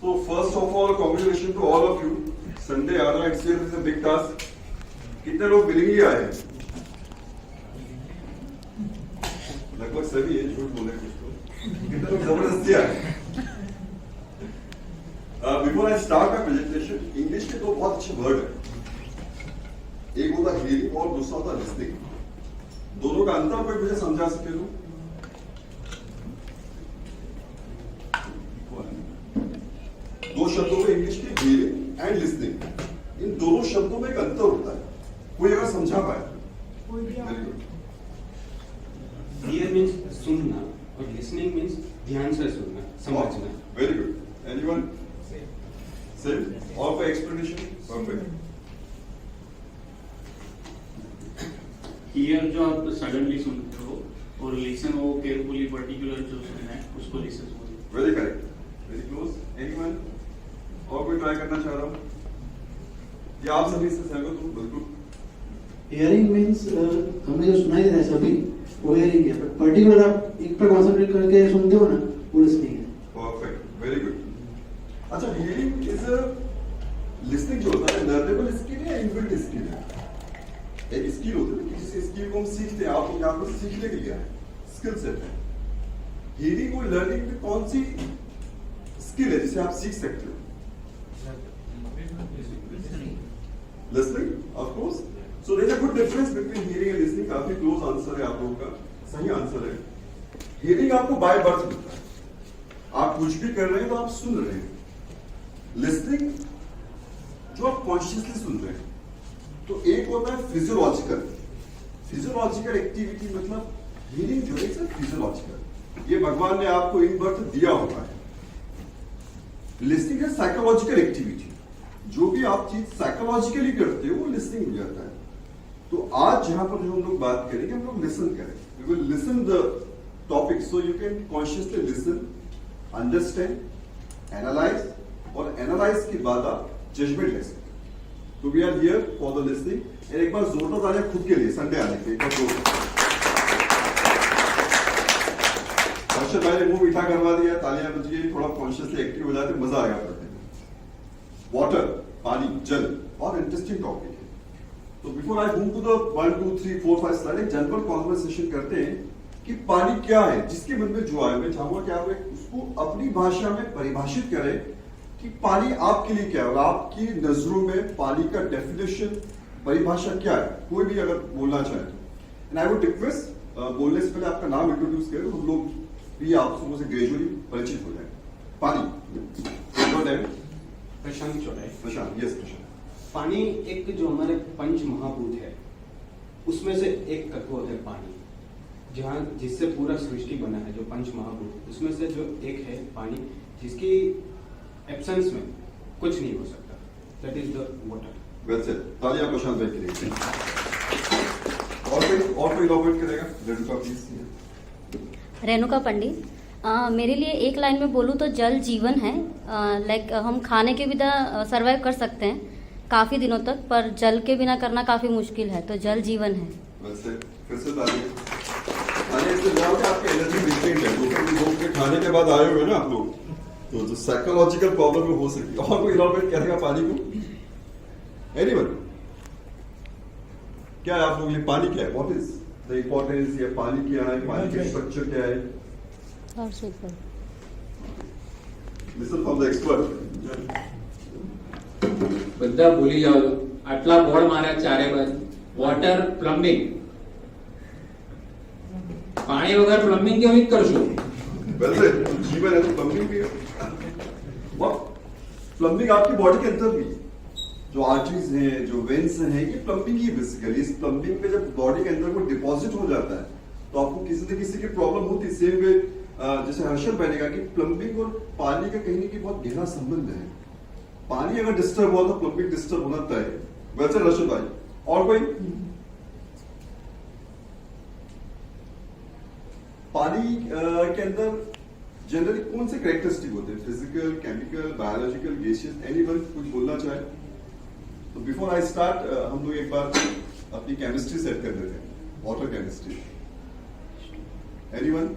So first of all, congratulations to all of you. Sunday आ रहा है, इसलिए it's a big task. कितने लोग विलिंगली आए हैं? लगभग सभी है, झूठ बोले कुछ तो. कितने लोग जबरदस्ती आए? Before I start my presentation, English के दो बहुत अच्छे वर्ड है. एक होता हियरिंग और दूसरा होता लिसनिंग. दोनों का अंतर कोई मुझे समझा सके तो? दो शब्दों में इंग्लिश के हियरिंग एंड लिसनिंग, इन दोनों शब्दों में एक अंतर होता है. कोई अगर समझा पाए. हियर मींस सुनना और लिसनिंग मींस ध्यान से सुनना, समझना. Very good. एनीवन? सेम? और कोई एक्सप्लेनेशन? परफेक्ट. हियर जो आप सडनली सुनते हो और लिसन वो केयरफुली पर्टिकुलर जो सुनना है उसको लिसन बोलते हैं. Very correct. Very close. Anyone? और कोई ट्राई करना चाह रहा हूँ? या आप सभी से सहमत हो? बिल्कुल. हियरिंग मींस हमें जो सुनाई दे रहा है सभी वो हियरिंग है, बट पर्टिकुलर आप एक पर कॉन्सेंट्रेट करके सुनते हो ना, वो लिसनिंग है. परफेक्ट. Very good. अच्छा, हियरिंग इज लिसनिंग जो होता है लर्नेबल स्किल है या इनबिल्ट स्किल है? एक स्किल होता है, किसी स्किल को हम सीखते हैं. आप यहाँ पर सीखने के लिए है, स्किल सेट है. हियरिंग और लर्निंग में कौन सी स्किल है जिसे आप सीख सकते हो? Listening, of course. So there is a good difference between hearing and listening. काफी क्लोज आंसर है आप लोगों का. सही आंसर है. हियरिंग आपको बाय बर्थ मिलता है. आप कुछ भी कर रहे हैं तो आप सुन रहे हैं. लिसनिंग जो आप कॉन्शियसली सुन रहे हैं. तो एक होता है फिजियोलॉजिकल. फिजियोलॉजिकल एक्टिविटी मतलब हियरिंग जो है फिजियोलॉजिकल, ये भगवान ने आपको इन बर्थ दिया होता है. लिसनिंग है साइकोलॉजिकल एक्टिविटी. जो भी आप चीज साइकोलॉजिकली करते हो वो लिसनिंग हो जाता है. तो आज जहां पर जो हम लोग बात करेंगे, हम लोग लिसन करें. We will listen the topic so you can consciously listen, understand, analyse, और एनालाइज के बाद आप जजमेंट ले सकते. तो we are here for the listening. एक बार जोरदार तालियां खुद के लिए संडे आने के. एक बार जोरदार. हर्षद भाई ने मुंह मीठा करवा दिया, तालियां बज गई, थोड़ा कॉन्शियसली एक्टिव हो जाते, मजा आ गया पढ़ने में. वाटर, पानी, जल, और इंटरेस्टिंग टॉपिक है. तो before I move to the 1 2 3 4 5 slide, एक जनरल कॉन्वर्सेशन करते हैं कि पानी क्या है. जिसके मन में जो आए, मैं चाहूंगा कि आप उसको अपनी भाषा में परिभाषित करें कि पानी आपके लिए क्या है और आपकी नजरों में पानी का डेफिनेशन, परिभाषा क्या है. कोई भी अगर बोलना चाहे तो. एंड आई वुड रिक्वेस्ट बोलने से पहले आपका नाम इंट्रोड्यूस करें, हम लोग भी आप लोगों से ग्रेजुअली परिचित हो जाए. पानी. प्रशांत चौड़ाई. प्रशांत. यस प्रशांत. पानी एक जो हमारे पंच महाभूत है उसमें से एक तत्व है पानी, जहाँ जिससे पूरा सृष्टि बना है. जो पंच महाभूत उसमें से जो एक है पानी, जिसकी एब्सेंस में कुछ नहीं हो सकता. That is the water. Well said. तालियां प्रशांत भाई के लिए. और कोई इलॉबरेट करेगा? रेणुका प्लीज. रेणुका पंडित. मेरे लिए एक लाइन में बोलूँ तो जल जीवन है. लाइक हम खाने के बिना सरवाइव कर सकते हैं काफ़ी दिनों तक, पर जल के बिना करना काफ़ी मुश्किल है. तो जल जीवन है. वैसे फिर से तालियां. इससे जाओ कि आपकी एनर्जी डिस्टिंक्ट है. दोपहर भोग के खाने के बाद आए हुए ना आप लोग, तो जो साइकोलॉजिकल प्रॉब्लम हो सकती है. और कोई इलॉबरेट करेगा पानी को? एनीवन? क्या है आप लोग, ये पानी क्या है? What is the importance? ये पानी क्या है? पानी का स्ट्रक्चर क्या है? Listen from the expert. બધા ભૂલી જાઓ. આટલા બોર્ડ માર્યા ચારે બાજુ. Water, plumbing. પાણી વગર પ્લમ્બિંગ કેવી રીતે કરશો? वैसे जीवन है तो प्लम्बिंग भी है. प्लम्बिंग आपकी बॉडी के अंदर भी जो आर्टरीज हैं, जो वेन्स हैं, ये प्लम्बिंग ही बेसिकली. इस प्लम्बिंग में जब बॉडी के अंदर वो डिपॉजिट हो जाता है तो आपको किसी न किसी की प्रॉब्लम होती है. सेम वे जैसे हर्षद भाई ने कहा कि प्लम्बिंग और पानी का कहीं ना कहीं बहुत गहरा संबंध है. पानी अगर डिस्टर्ब हुआ तो प्लम्बिंग डिस्टर्ब होना तय है. वैसे हर्षद भाई और कोई? पानी के अंदर जनरली कौन से कैरेक्टरिस्टिक होते हैं? Physical, chemical, biological, gaseous? Anyone कुछ बोलना चाहे तो? बिफोर आई स्टार्ट हम लोग एक बार अपनी केमिस्ट्री सेट कर देते हैं. Water chemistry. Anyone?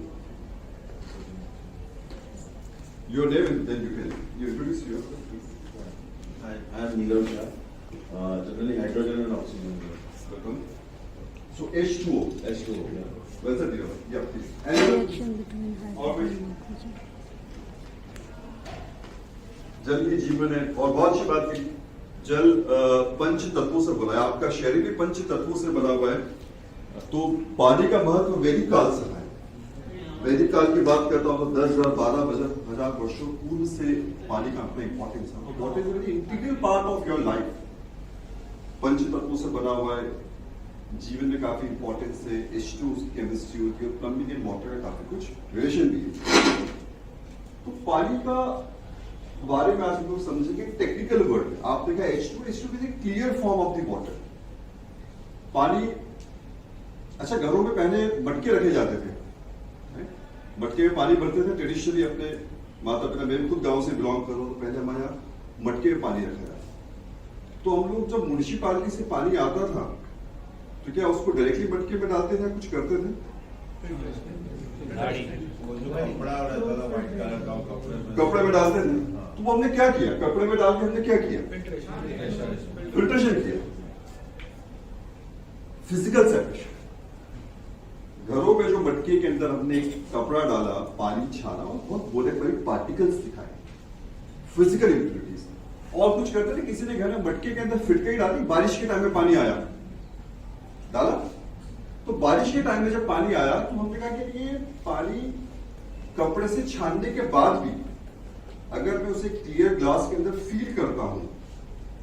Your name and then you can You introduce yourself, please. Hi, I am Neerav Shah. Generally hydrogen and oxygen. Welcome. So H2O. H2O. Yeah. Well said, Neerav. Yeah, please. And Reaction between और hydrogen कोई? and oxygen. जल ही जीवन है और बहुत अच्छी बात की जल पंच तत्वों से बना है, आपका शरीर भी पंच तत्वों से बना हुआ है। तो पानी का महत्व वैदिक काल से है। वैदिक काल की बात करता हूं तो 10,000 12,000 वर्षों पूर्व से पानी का अपना इंपॉर्टेंस है। What is very integral part of your life. पंच तत्वों से बना हुआ है, जीवन में काफी इंपॉर्टेंस है। H2 केमिस्ट्री होती है, प्लम्बिंग एंड वाटर का काफी कुछ रिलेशन भी है। तो पानी का बारे में आज हम लोग समझेंगे टेक्निकल वर्ड। आप देखा H2 is a clear form of the water. पानी अच्छा घरों में पहले मटके रखे जाते थे, मटके में पानी भरते थे ट्रेडिशनली। अपने माता पिता, मैं खुद गांव से बिलोंग कर रहा हूं, तो पहले हमारे यहाँ मटके में पानी रखा जाता। तो हम लोग जब म्युनिसिपालिटी से पानी आता था तो क्या उसको डायरेक्टली मटके में डालते थे, कुछ करते थे? कपड़े में डालते थे। तो वो हमने क्या किया, कपड़े में डाल के हमने क्या किया? फिल्ट्रेशन किया, फिजिकल सेपरेशन। घरों में जो मटके के अंदर हमने कपड़ा डाला, पानी छाना और बहुत बड़े बड़े पार्टिकल्स दिखाए, फिजिकल इम्प्योरिटीज। और कुछ करते थे, किसी ने घर में मटके के अंदर फिटकरी डाली, बारिश के टाइम में पानी आया, डाला। तो बारिश के टाइम में जब पानी आया तो हमने कहा कि ये पानी कपड़े से छानने के बाद भी अगर मैं उसे क्लियर ग्लास के अंदर फील करता हूं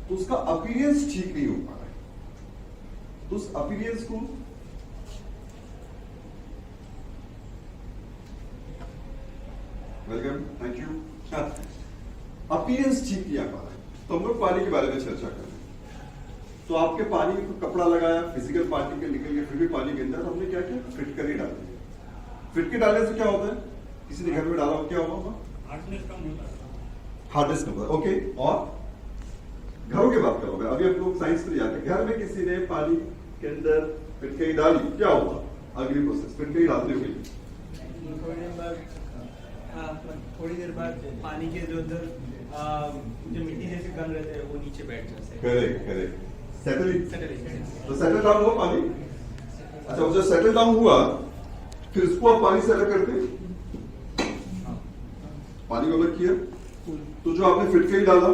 तो उसका अपीयरेंस ठीक नहीं हो पा रहा है। तो उस अपीयरेंस को वेलकम, थैंक यू। अपीयरेंस ठीक नहीं आ पा रहा है, तो हम लोग पानी के बारे में चर्चा कर रहे हैं। तो आपके पानी में कपड़ा लगाया, फिजिकल पार्टिकल निकल गए, फिर भी पानी के अंदर हमने क्या किया? फिटकरी डाल दी। फिटकरी डालने से क्या होता है? किसी ने घर में डाला हो, क्या होगा? हार्डनेस कम होता है। ओके, और घरों की बात करोगे, अभी हम लोग साइंस में जाते हैं। घर में किसी ने पानी के अंदर फिटकरी डाली, क्या होगा? अगली प्रोसेस, फिटकरी डालते हुए थोड़ी देर बाद पानी के जो मिट्टी जैसे कण रहते हैं वो नीचे बैठ जाते हैं। Correct correct, settling. तो सेटल डाउन हुआ पानी। अच्छा, जब सेटल डाउन हुआ फिर उसको आप पानी से अलग करते, पानी को अलग किया। तो जो आपने फिटकरी डाला,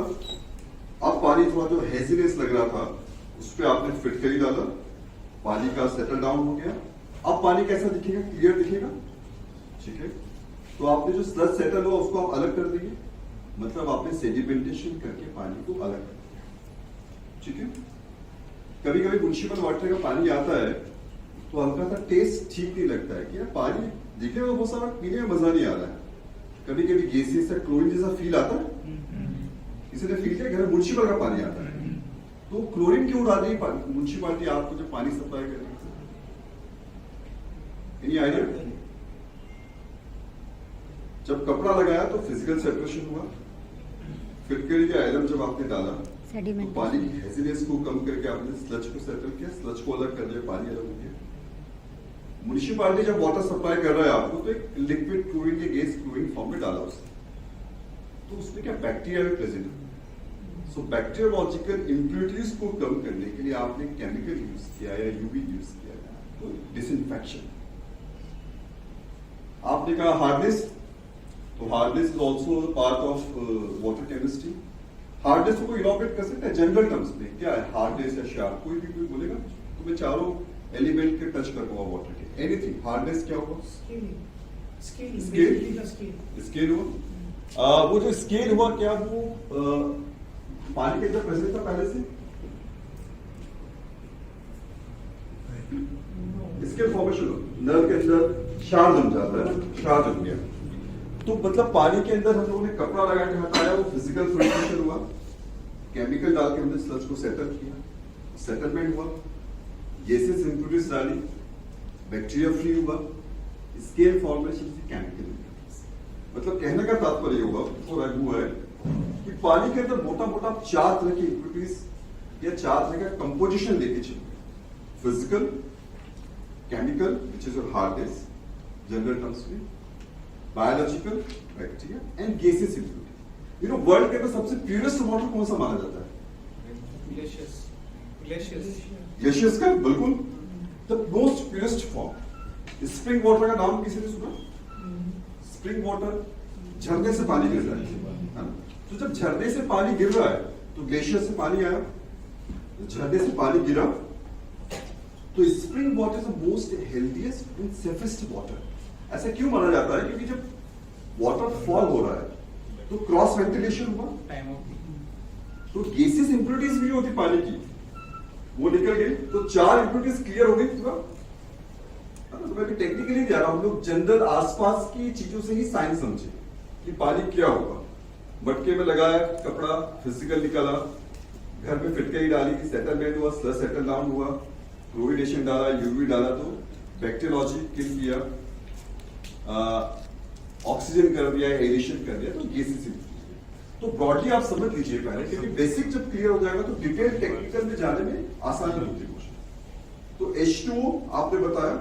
अब पानी थोड़ा जो हेजीनेस लग रहा था उस पर आपने फिटकरी डाला, पानी का सेटल डाउन हो गया। अब पानी कैसा दिखेगा? क्लियर दिखेगा, ठीक है। तो आपने जो स्लज सेटल हुआ उसको आप अलग कर दिए, मतलब आपने सेडिमेंटेशन करके पानी को अलग कर दिया, ठीक है। कभी कभी म्युनिसिपल वाटर का पानी आता है तो हल्का सा टेस्ट ठीक नहीं लगता है कि यार पानी दिखे में बहुत सारा, पीने में मजा नहीं आ रहा है। कभी कभी गैसी से क्लोरीन जैसा फील आता है, किसी ने फील किया? घर में म्युनिसिपल का पानी आता है तो क्लोरीन क्यों उड़ा दी म्युनिसिपालिटी आपको जब पानी सप्लाई कर रही है? Any idea? जब कपड़ा लगाया तो फिजिकल सेपरेशन हुआ, फिटकरी के आयरन जब आपने डाला तो पानी की हेजीनेस को कम करके आपने स्लज को सेटल किया, स्लज को अलग कर दिया, पानी अलग हो गया। म्युनिसिपालिटी जब वाटर सप्लाई कर रहा है आपको तो एक लिक्विड क्लोरीन या गैस क्लोरीन फॉर्म में डाला उसने, तो उसमें क्या बैक्टीरिया भी प्रेजेंट है। सो बैक्टीरियोलॉजिकल इम्प्योरिटीज को कम करने के लिए आपने केमिकल यूज किया या यूवी यूज किया, तो डिसइंफेक्शन। आपने कहा हार्डनेस, तो hardness is also part of water chemistry. Hardness को इलॉबरेट कर सकते हैं जनरल टर्म्स में, क्या है हार्डनेस या शार्प? कोई भी कोई बोलेगा तो मैं चारों एलिमेंट के टच कर पाऊंगा वाटर के। एनीथिंग, हार्डनेस क्या होगा? स्केल हुआ। वो जो स्केल हुआ क्या वो पानी के अंदर प्रेजेंट था पहले से? स्केल फॉर्मेशन नर्व के अंदर क्षार जम जाता है, क्षार जम गया तो मतलब पानी के अंदर हम लोगों ने कपड़ा लगा के हटाया, वो फिजिकल फिल्ट्रेशन हुआ, केमिकल डाल के हमने स्लज को सेटल किया, सेटलमेंट हुआ, गैसेस इम्प्योरिटीज डाली, बैक्टीरिया फ्री हुआ, स्केल फॉर्मेशन से केमिकल। मतलब कहने का तात्पर्य होगा हुआ है कि पानी के अंदर मोटा मोटा 4 तरह की इम्प्योरिटीज या 4 तरह का कंपोजिशन लेके चलिए, physical, chemical which is your hardness general terms में, biological, bacteria and gaseous impurity। World के अंदर सबसे प्योरेस्ट वाटर कौन सा माना जाता है? ग्लेशियर्स का बिल्कुल the most purest form. Spring water का नाम किसी ने सुना? स्प्रिंग वाटर झरने से पानी गिर रहा है ना? तो जब झरने से पानी गिर रहा है तो ग्लेशियर से पानी आया, झरने से पानी गिरा, तो spring water is the most healthiest and safest water. ऐसा क्यों माना जाता है? क्योंकि जब वाटर फॉल हो रहा है तो क्रॉस वेंटिलेशन हुआ, तो गैसेस इंप्योरिटीज भी होती पानी की, वो निकल गई, तो 4 इंप्योरिटीज क्लियर हो गई पूरा। तो मैं भी टेक्निकली जा रहा हूं, हम लोग जनरल आसपास की चीजों से ही साइंस समझे कि पानी क्या होगा। मटके में लगाया कपड़ा, फिजिकल निकाला, घर में फिटकरी डाली, सेटलमेंट हुआ, स्लश सेटल डाउन हुआ, क्लोरिनेशन डाला, यूवी डाला, तो बैक्टीरियोलॉजी किल किया, ऑक्सीजन कर दिया, एरेशन कर दिया, तो गैसेस। तो ब्रॉडली आप समझ लीजिए पहले, क्योंकि बेसिक जब क्लियर हो जाएगा तो डिटेल टेक्निकल में जाने में आसानी होती है। तो H2O आपने बताया,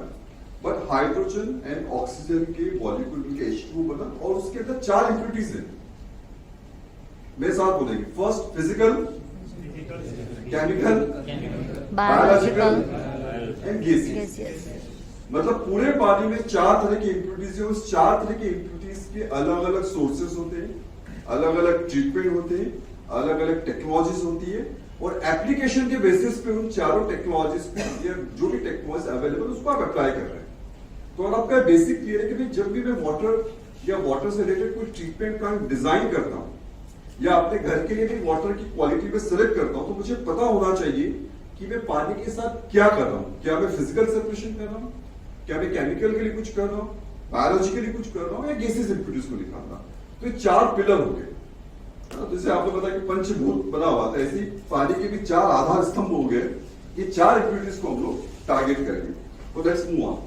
बट हाइड्रोजन एंड ऑक्सीजन के मॉलिक्यूल मिलकर H2O बना, और उसके अंदर 4 इंप्योरिटीज है। मेरे साथ बोलेंगे, first physical, chemical, biological and gases. मतलब पूरे पानी में 4 तरह की इंप्योरिटीज है, उस 4 तरह की इंप्योरिटीज के अलग अलग सोर्सेस होते हैं, अलग अलग ट्रीटमेंट होते हैं, अलग अलग टेक्नोलॉजीज होती है, और एप्लीकेशन के बेसिस पे उन चारों टेक्नोलॉजीज पे या जो भी टेक्नोलॉजी अवेलेबल उसको आप अप्लाई कर रहे हैं। तो और आपका बेसिक क्लियर है कि भाई जब भी मैं वाटर या वाटर से रिलेटेड कोई ट्रीटमेंट का डिजाइन करता हूं या अपने घर के लिए भी वाटर की क्वालिटी पे सिलेक्ट करता हूं, तो मुझे पता होना चाहिए कि मैं पानी के साथ क्या कर रहा हूं। क्या मैं फिजिकल सेपरेशन कर रहा हूं, क्या मैं केमिकल के लिए कुछ कर रहा हूं, बायोलॉजी के लिए कुछ कर रहा हूं, या गैसेस इंप्योरिटीज को निकाल रहा हूं। तो ये 4 पिलर हो गए। जैसे आपने बताया कि पंचभूत बना हुआ था, ऐसे पानी के भी 4 आधार स्तंभ हो गए। ये 4 एक्टिविटीज को हम लोग टारगेट करेंगे। तो लेट्स मूव ऑन।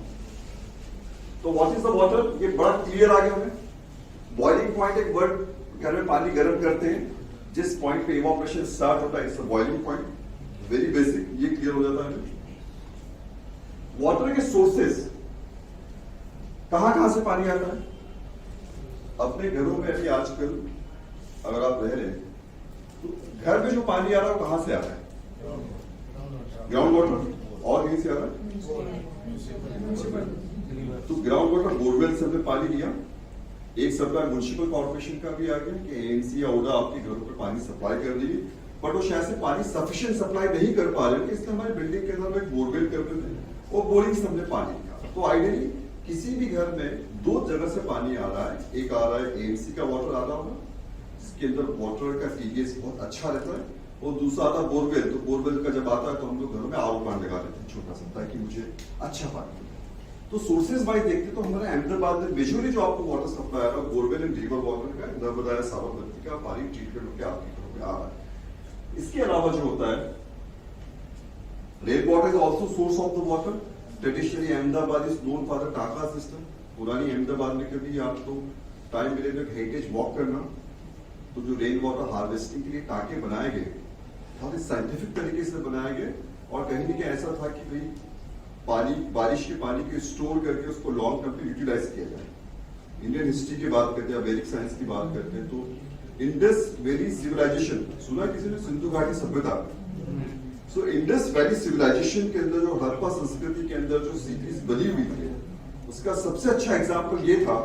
तो व्हाट इज द वाटर, ये बड़ा क्लियर आ गया हमें। बॉइलिंग पॉइंट एक वर्ड, घर में पानी गर्म करते हैं, जिस पॉइंट पे इवैपोरेशन स्टार्ट होता है, it's the boiling point. Very basic, ये क्लियर हो जाता है। वाटर के सोर्सेस, कहां से पानी आता है? अपने घरों में अभी आजकल अगर आप रह रहे हैं तो घर में जो पानी आ रहा है वो कहां से आ रहा है? Ground water. और कहीं से आ रहा है? तो ग्राउंड वाटर बोरवेल से हमने पानी लिया। एक सप्लाई म्युनिसिपल कॉर्पोरेशन का भी आ गया कि एएमसी या ओडा आपके घरों पर पानी सप्लाई कर देगी, बट वो शायद से पानी सफिशिएंट सप्लाई नहीं कर पा रहे थे, इसलिए हमारे बिल्डिंग के अंदर एक बोरवेल करते थे और बोरिंग से हमने पानी लिया। तो आइडियली किसी भी घर में 2 जगह से पानी आ रहा है। एक आ रहा है एएमसी का वाटर आ रहा होगा, जिसके अंदर वाटर का टीडीएस बहुत अच्छा रहता है, और दूसरा आता है बोरवेल। तो बोरवेल का जब आता है तो हम लोग घरों में आउट प्लांट लगा देते हैं छोटा सा, ताकि मुझे अच्छा पानी मिले। तो सोर्सेज वाइज देखते तो हमारे अहमदाबाद में मेजोरली जो आपको वाटर सप्लाई आ रहा है बोरवेल एंड रिवर वाटर का, नर्मदा या साबरमती का पानी ट्रीटमेंट होकर आपके घरों में आ रहा है। इसके अलावा जो होता है, rain water is also source of the water. Traditionally Ahmedabad is known for the टाका सिस्टम। पुरानी अहमदाबाद में कभी आपको टाइम मिले तो हेरिटेज वॉक करना, तो जो रेन वाटर हार्वेस्टिंग के लिए टाके बनाए गए, बहुत ही साइंटिफिक तरीके से बनाए गए, और कहीं ना कहीं ऐसा था कि भाई पानी, बारिश के पानी को स्टोर करके उसको लॉन्ग टर्म पे यूटिलाइज किया जाए। इंडियन हिस्ट्री की बात करते हैं, वैदिक साइंस की बात करते हैं, तो इंडस वैली सिविलाइजेशन सुना किसी ने? सिंधु घाटी सभ्यता। सो इंडस वैली सिविलाइजेशन के अंदर जो हड़प्पा संस्कृति के अंदर जो सिटीज बनी हुई थी, उसका सबसे अच्छा एग्जाम्पल ये था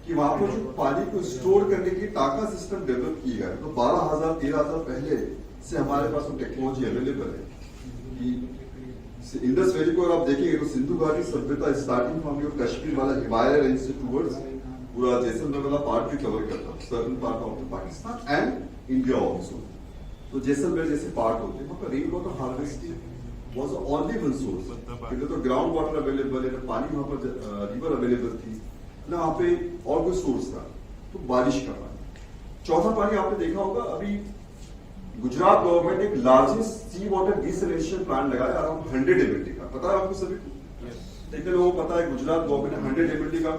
कि वहां पर जो पानी को स्टोर करने के लिए टाका सिस्टम डेवलप किया गया। तो 12,000-13,000 पहले से हमारे पास वो टेक्नोलॉजी अवेलेबल है कि इंडस वैली को अगर आप देखेंगे तो सिंधु घाटी सभ्यता स्टार्टिंग फ्रॉम योर कश्मीर वाला हिमालय रेंज से टुवर्ड्स पूरा जैसलमेर वाला पार्ट भी कवर करता है, certain part of the Pakistan and India also. तो जैसलमेर जैसे पार्ट होते हैं, वहां पर rain water harvesting was the only one source, क्योंकि तो ग्राउंड वाटर अवेलेबल है, पानी वहां पर रिवर अवेलेबल थी ना, वहां पे और कोई सोर्स था, तो बारिश का पानी। चौथा पानी आपने देखा होगा, अभी गुजरात गवर्नमेंट एक लार्जेस्ट सी वाटर डिसैलिनेशन प्लांट लगाया अराउंड 100 MLD का। पता है आपको सभी को? कितने लोगों को पता है गुजरात गवर्नमेंट ने 100 MLD का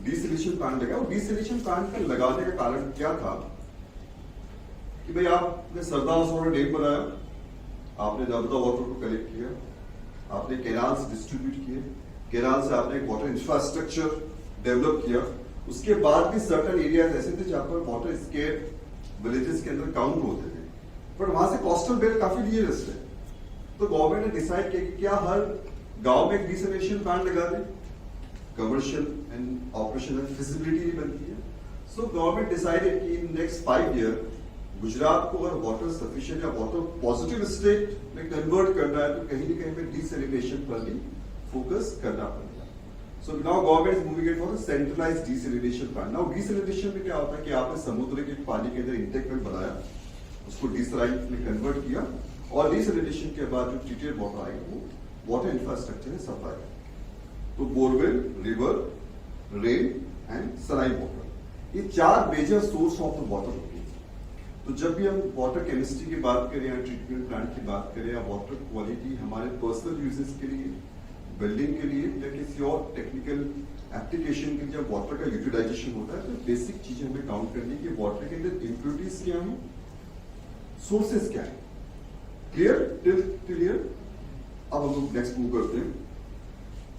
डिसैलिनेशन प्लांट लगाया? और डिसैलिनेशन प्लांट का लगाने का कारण क्या था कि भाई आपने सरदार सरोवर डैम बनाया, आपने नर्मदा वाटर को कलेक्ट किया, आपने कैनाल्स डिस्ट्रीब्यूट किए, कैनाल से आपने एक वाटर इंफ्रास्ट्रक्चर डेवलप किया। उसके बाद भी सर्टेन एरियाज ऐसे थे जहां पर वाटर स्केयर विलेजेस के अंदर काउंट होते थे, बट वहां से कोस्टल बेल्ट काफी नियरेस्ट है। तो गवर्नमेंट ने डिसाइड किया कि क्या हर गांव में एक डिसैलिनेशन प्लांट लगा दें, कमर्शियल एंड ऑपरेशनल फिजिबिलिटी नहीं बनती है। सो गवर्नमेंट डिसाइडेड कि इन नेक्स्ट 5 ईयर गुजरात को अगर वाटर सफिशिएंट या वाटर पॉजिटिव स्टेट में कन्वर्ट करना है तो कहीं ना कहीं पे डिसैलिनेशन पर भी फोकस करना पड़ेगा। So now government is moving it for centralised desalination plant. Now desalination में क्या होता है कि आपने समुद्र के पानी के अंदर इंटेक में बनाया, उसको डिसलाइन में कन्वर्ट किया, और डिसैलिनेशन के बाद जो ट्रीटेड वाटर आएगा वो वाटर इंफ्रास्ट्रक्चर में सप्लाई। तो borewell, river, rain and saline water, ये 4 major source of the water होंगे। तो जब भी हम वाटर केमिस्ट्री की बात करें या ट्रीटमेंट प्लांट की बात करें या वाटर क्वालिटी हमारे पर्सनल यूजेस के लिए, बिल्डिंग के लिए या किसी और टेक्निकल एप्लीकेशन के लिए जब वाटर का यूटिलाइजेशन होता है तो बेसिक चीजें हमें काउंट करनी कि वाटर के अंदर इम्प्योरिटीज क्या है, सोर्सेस क्या है। क्लियर? Till clear? अब हम लोग नेक्स्ट मूव करते हैं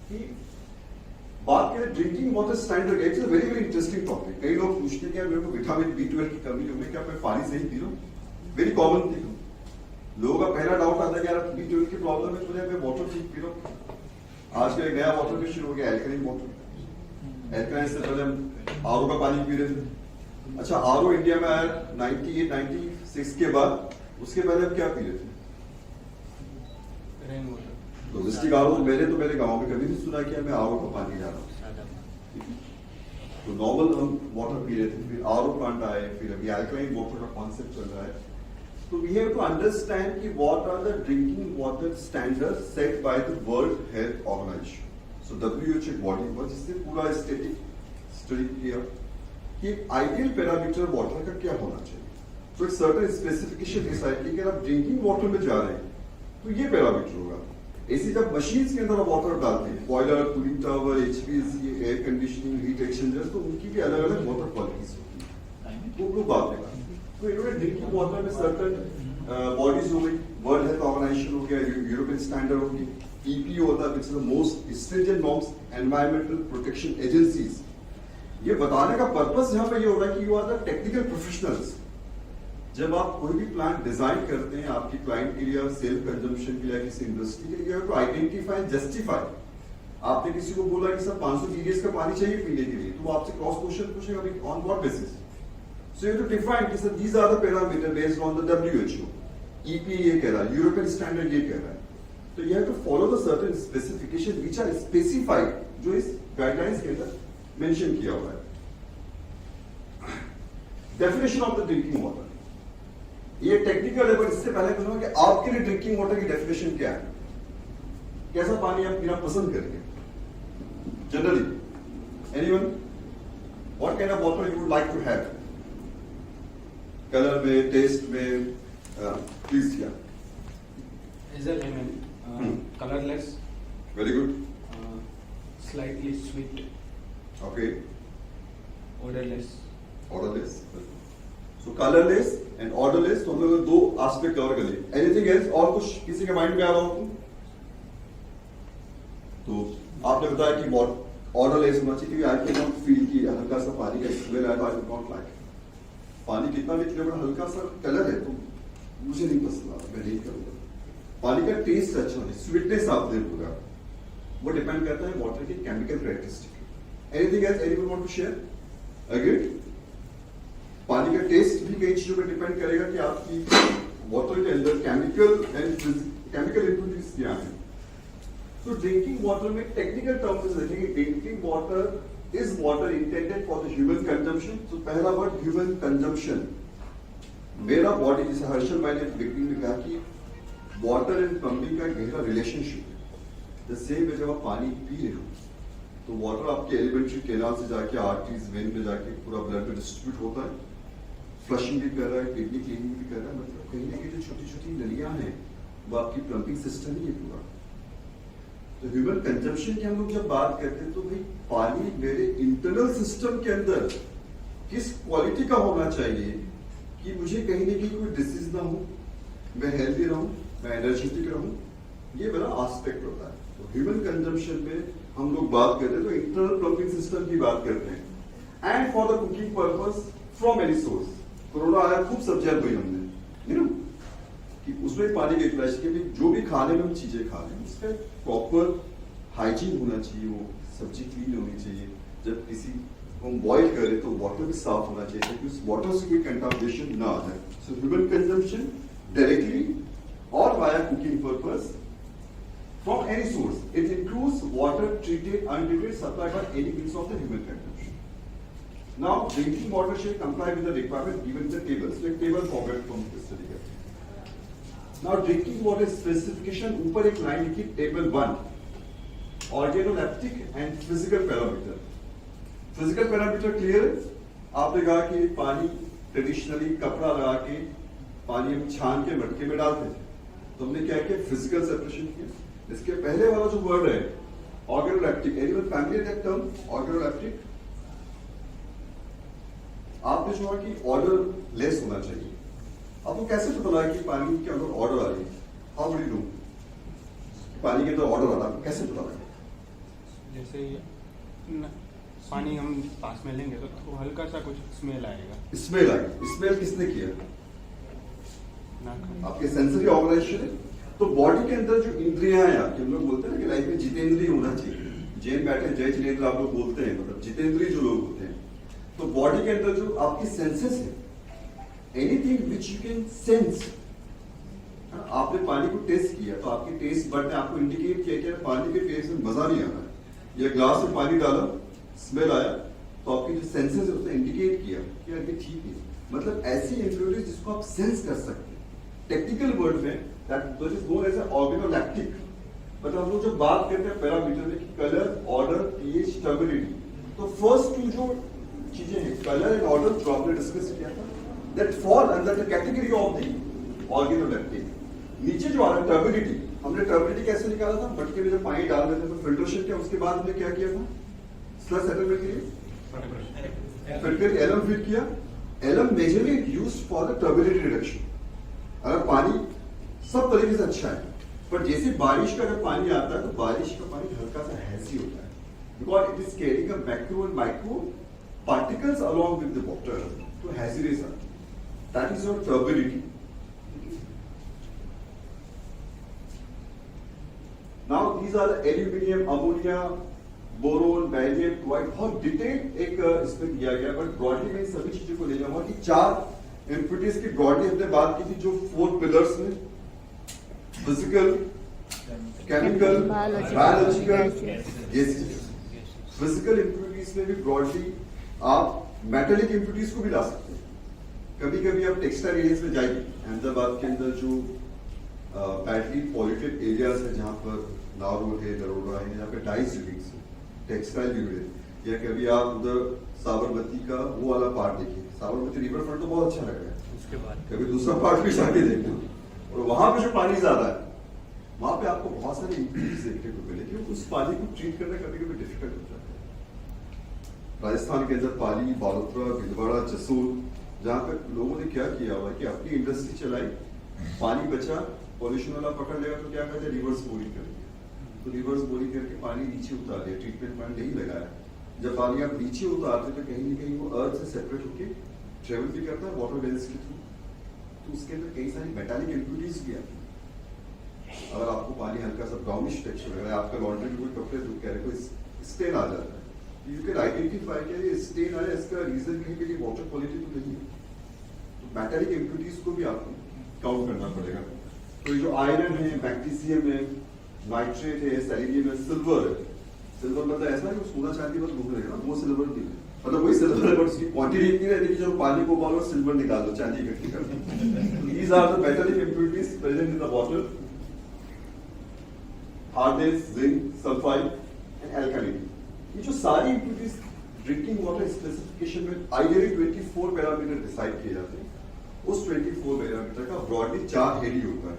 कि बात करें drinking water standard. It's a very very interesting topic. कई लोग पूछते हैं कि मेरे को विटामिन B12 की कमी है, क्या मैं पानी से ही पी रहा हूँ? Very common thing. लोगों का पहला डाउट आता है कि यार B12 की प्रॉब्लम है तो मैं वाटर ठीक पी रहा हूँ। आज का एक नया वाटर भी शुरू हो गया, एल्कलाइन वाटर। एल्कलाइन से पहले हम आरओ का पानी पी रहे थे। अच्छा, आरओ इंडिया में आया 98-96 के बाद, उसके पहले हम क्या पी रहे थे? Rain water. डोमेस्टिक आरओ मैंने तो मेरे गांव में कभी नहीं सुना कि मैं आरओ का पानी जा रहा हूँ। तो नॉर्मल हम वाटर पी रहे थे, फिर आरओ प्लांट आए, फिर अभी एल्कलाइन वाटर का कॉन्सेप्ट चल रहा है। So we have to understand कि what are the drinking water standards set by the World Health Organization. So WHO एक body हुआ जिसने पूरा स्टैटिक स्टडी किया कि आइडियल पैरामीटर वाटर का क्या होना चाहिए। तो एक सर्टेन स्पेसिफिकेशन डिसाइड की कि अगर आप ड्रिंकिंग वाटर में जा रहे हैं तो ये पैरामीटर होगा। ऐसी जब मशीन्स के अंदर वाटर डालते हैं, boiler, cooling tower, HVAC, air conditioning, heat exchanger, तो उनकी भी अलग अलग वाटर क्वालिटीज होती है। वो बात है। तो इन्होंने ड्रिंकिंग वाटर में सर्टन बॉडीज हो गई, वर्ल्ड हेल्थ ऑर्गेनाइजेशन हो गया, यूरोपियन स्टैंडर्ड हो गई, EPA होता है, which is the most stringent norms, environmental protection agencies. ये बताने का पर्पस यहाँ पे ये हो रहा है कि you are the technical professionals. जब आप कोई भी प्लांट डिजाइन करते हैं आपकी क्लाइंट के लिए, सेल्फ कंजम्पशन के लिए, किसी इंडस्ट्री के लिए, तो आइडेंटिफाई जस्टिफाई। आपने किसी को बोला कि सर 500 TDS का पानी चाहिए पीने के लिए, तो वो आपसे क्रॉस क्वेश्चन पूछेगा on what basis. So you have to define कि sir these are the parameters based on the WHO, EPA ये कह रहा है, European standard ये कह रहा है। तो you have to follow the certain specification which are specified, जो इस guidelines के अंदर mention किया हुआ है। Definition of the drinking water, ये टेक्निकल है, पर इससे पहले कहूँगा कि आपके लिए ड्रिंकिंग वाटर की डेफिनेशन क्या है, कैसा पानी आप पीना पसंद करेंगे generally. Anyone, what kind of water you would like to have, colour में, टेस्ट में, प्लीज किया। Is a lemon, colorless, very good, slightly sweet, okay, odorless. Odourless. So colourless and odourless, तो हम लोग 2 एस्पेक्ट कवर कर लिए। Anything else, और कुछ किसी के माइंड में आ रहा हो तो आपने बताया कि ऑर्डरलेस होना चाहिए, क्योंकि आई कैन नॉट फील कि हल्का सा पानी का स्मेल आया, आई डू नॉट लाइक। पानी कितना भी क्लियर, हल्का सा कलर है तो मुझे नहीं पसंद आता, मैं नहीं करूंगा। पानी का टेस्ट अच्छा नहीं, स्वीटनेस आपने बोला, वो डिपेंड करता है वाटर की chemical characteristic. Anything else anyone want to share? Agreed? पानी का टेस्ट भी कई चीजों पर डिपेंड करेगा कि आपकी वाटर के अंदर केमिकल इम्प्योरिटीज क्या है। तो ड्रिंकिंग वाटर में टेक्निकल टर्म्स देखेंगे, drinking water is water intended for the human consumption. तो पहला वर्ड ह्यूमन कंजम्पशन, मेरा बॉडी, जैसे हर्षल मैंने बिगिनिंग में कहा कि वाटर एंड प्लम्बिंग का गहरा रिलेशनशिप है। द सेम वे जब आप पानी पी रहे हो तो वाटर आपके एलिमेंट्री कैनाल से जाके आर्टरीज, वेन में जाके पूरा ब्लड में डिस्ट्रीब्यूट होता है, फ्लशिंग भी कर रहा है, किडनी क्लीनिंग भी कर रहा है। मतलब कहीं ना कहीं जो छोटी छोटी नलियां हैं वो आपकी प्लम्बिंग सिस्टम ही है पूरा। तो ह्यूमन कंजम्पशन की हम लोग जब बात करते हैं तो भाई पानी मेरे इंटरनल सिस्टम के अंदर किस क्वालिटी का होना चाहिए कि मुझे कहीं ना कहीं कोई डिसीज ना हो, मैं हेल्दी रहूं, मैं एनर्जेटिक रहूं, ये मेरा एस्पेक्ट होता है। तो ह्यूमन कंजम्पशन में हम लोग बात करते हैं तो इंटरनल प्लम्बिंग सिस्टम की बात करते हैं, and for the cooking purpose from any source. Corona आया, खूब सब्जियां बोई हमने, you know, कि उसमें पानी की यूटिलाइजेशन के भी जो भी खाने में हम चीजें खा रहे हैं उसका प्रॉपर हाइजीन होना चाहिए, वो सब्जी क्लीन होनी चाहिए। जब किसी को हम बॉईल करें तो वाटर भी साफ होना चाहिए ताकि उस वाटर से कोई कंटामिनेशन ना आ जाए। सो ह्यूमन कंजम्पशन डायरेक्टली और via cooking purpose from any source. It includes water treated, untreated, supplied by any means of the human consumption. Now, drinking water shall comply with the requirement given in the table. So, एक table format from this study करते हैं। Now, drinking water specification ऊपर एक line लिखी table 1, organoleptic and physical parameter. Physical parameter clear है? आपने कहा कि पानी ट्रेडिशनली कपड़ा लगा के पानी हम छान के मटके में डालते थे, तो हमने क्या किया, फिजिकल सेपरेशन किया। इसके पहले वाला जो वर्ड है organoleptic, anyone familiar that term organoleptic, आपने जो है कि ऑर्डर लेस होना चाहिए। आपको कैसे पता लगा कि पानी के अंदर ऑर्डर आ रही है? हाउ विल यू नो पानी के अंदर ऑर्डर आ रहा है, कैसे पता लगा? जैसे पानी हम पास में लेंगे तो हल्का सा कुछ स्मेल आएगा। स्मेल आएगी। स्मेल किसने किया? आपके सेंसरी ऑर्गेनाइजेशन है। तो बॉडी के अंदर जो इंद्रियां हैं आपके, हम लोग बोलते हैं ना कि लाइफ में जितेंद्रिय होना चाहिए। जैन बैठे जय जिनेंद्र आप लोग बोलते हैं, मतलब जितेंद्रिय जो लोग होते हैं। तो बॉडी के अंदर जो आपकी सेंसेस है, anything which you can sense, आपने पानी को टेस्ट किया तो आपके टेस्ट बड ने आपको इंडिकेट किया कि पानी के टेस्ट में मजा नहीं आ रहा है, या ग्लास में पानी डाला स्मेल आया, तो आपकी जो सेंसेस है उसने इंडिकेट किया कि यार ये ठीक है। मतलब ऐसी इंफ्लुएंस जिसको आप सेंस कर सकते हैं। टेक्निकल वर्ड में दैट इज नोन एज ऑर्गेनोलैक्टिक। मतलब हम लोग जब बात करते हैं पैरामीटर में कि कलर, ऑर्डर, पीएच, स्टेबिलिटी, तो फर्स्ट टू जो चीजें हैं कलर एंड ऑर्डर जो आपने डिस्कस किया था, that fall under the category of the organoleptic. नीचे जो आ रहा है टर्बिडिटी, हमने टर्बिडिटी कैसे निकाला था? मटके में जब पानी डाल देते तो फिल्ट्रेशन किया, उसके बाद हमने क्या किया था? स्लश सेटलमेंट के लिए फिर एलम फिट किया। Alum majorly used for the turbidity reduction. अगर पानी सब तरीके से अच्छा है, पर जैसे बारिश का अगर पानी आता है तो बारिश का पानी हल्का सा हैजी होता है, because it is carrying a macro and micro particles along with the water, तो हैजीनेस आता है। That is your turbidity. Now these are aluminium, ammonia, boron, barium, chloride, बहुत डिटेल एक इसमें दिया गया, बट ब्रॉडली मैं सभी चीजों को ले जाऊंगा कि 4 इम्प्यूरिटीज की ब्रॉडली हमने बात की थी, जो 4 पिलर्स में physical, chemical, biological, gases. Physical impurities में भी ब्रॉडली आप मेटेलिक इम्प्यूरिटीज को भी ला सकते हैं। कभी कभी आप टेक्सटाइल एरियाज में जाइए, अहमदाबाद के अंदर जो बैटली पॉल्यूटेड एरियाज है, जहां पर नारोल है, नरोडा है, यहाँ पे डाइस यूनिट्स है, टेक्सटाइल यूनिट, या कभी आप उधर साबरमती का वो वाला पार्ट देखिए, साबरमती रिवर फ्रंट तो बहुत अच्छा लग रहा है, उसके बाद कभी दूसरा पार्ट भी जाके देखना, और वहां पे जो पानी ज्यादा है वहां पे आपको बहुत सारे इम्प्यूरिटीज देखने को मिलेगी, उस पानी को ट्रीट करना कभी कभी डिफिकल्ट हो जाता है। राजस्थान के अंदर पाली, बालोतरा, भीलवाड़ा, जसूर, जहां पे लोगों ने क्या किया हुआ कि अपनी इंडस्ट्री चलाई, पानी बचा, पॉल्यूशन वाला पकड़ लेगा तो क्या कहते हैं, रिवर्स बोरिंग कर दिया। तो रिवर्स बोरिंग करके पानी नीचे उतार दिया, ट्रीटमेंट प्लांट नहीं लगाया। जब पानी आप नीचे उतारते तो कहीं ना कहीं वो अर्थ से सेपरेट होकर ट्रेवल भी करता है वाटर वेल्स के थ्रू, तो उसके अंदर कई सारी मेटालिक इम्प्यूरिटीज भी आती है। अगर आपको पानी हल्का सा ब्राउनिश टेक्सचर लग रहा है, आपका लॉन्ड्री में कोई कपड़े धो के कोई स्टेन आ जाता है, यू कैन आइडेंटिफाई कि ये स्टेन आया, इसका रीजन कहीं पे वाटर क्वालिटी तो नहीं है, तो मेटालिक इम्प्यूरिटीज को भी आपको काउंट करना पड़ेगा। तो ये जो आयरन है, मैग्नीशियम है, नाइट्रेट है, सेलेनियम है, सिल्वर है, सिल्वर मतलब ऐसा है कि सोना चांदी बस घूम रहेगा ना, वो सिल्वर नहीं है, मतलब वही सिल्वर है बट उसकी क्वांटिटी इतनी रहती है कि जब पानी को उबालो सिल्वर निकाल दो, चांदी इकट्ठी कर दो। These are the metallic impurities present in the water, hardness, zinc, sulphide and alkalinity. ये जो सारी इम्प्यूरिटीज ड्रिंकिंग वाटर स्पेसिफिकेशन में आइडियली 24 पैरामीटर डिसाइड किए जाते हैं। उस 24 पैरामीटर का ब्रॉडली 4 हेड ही होता है,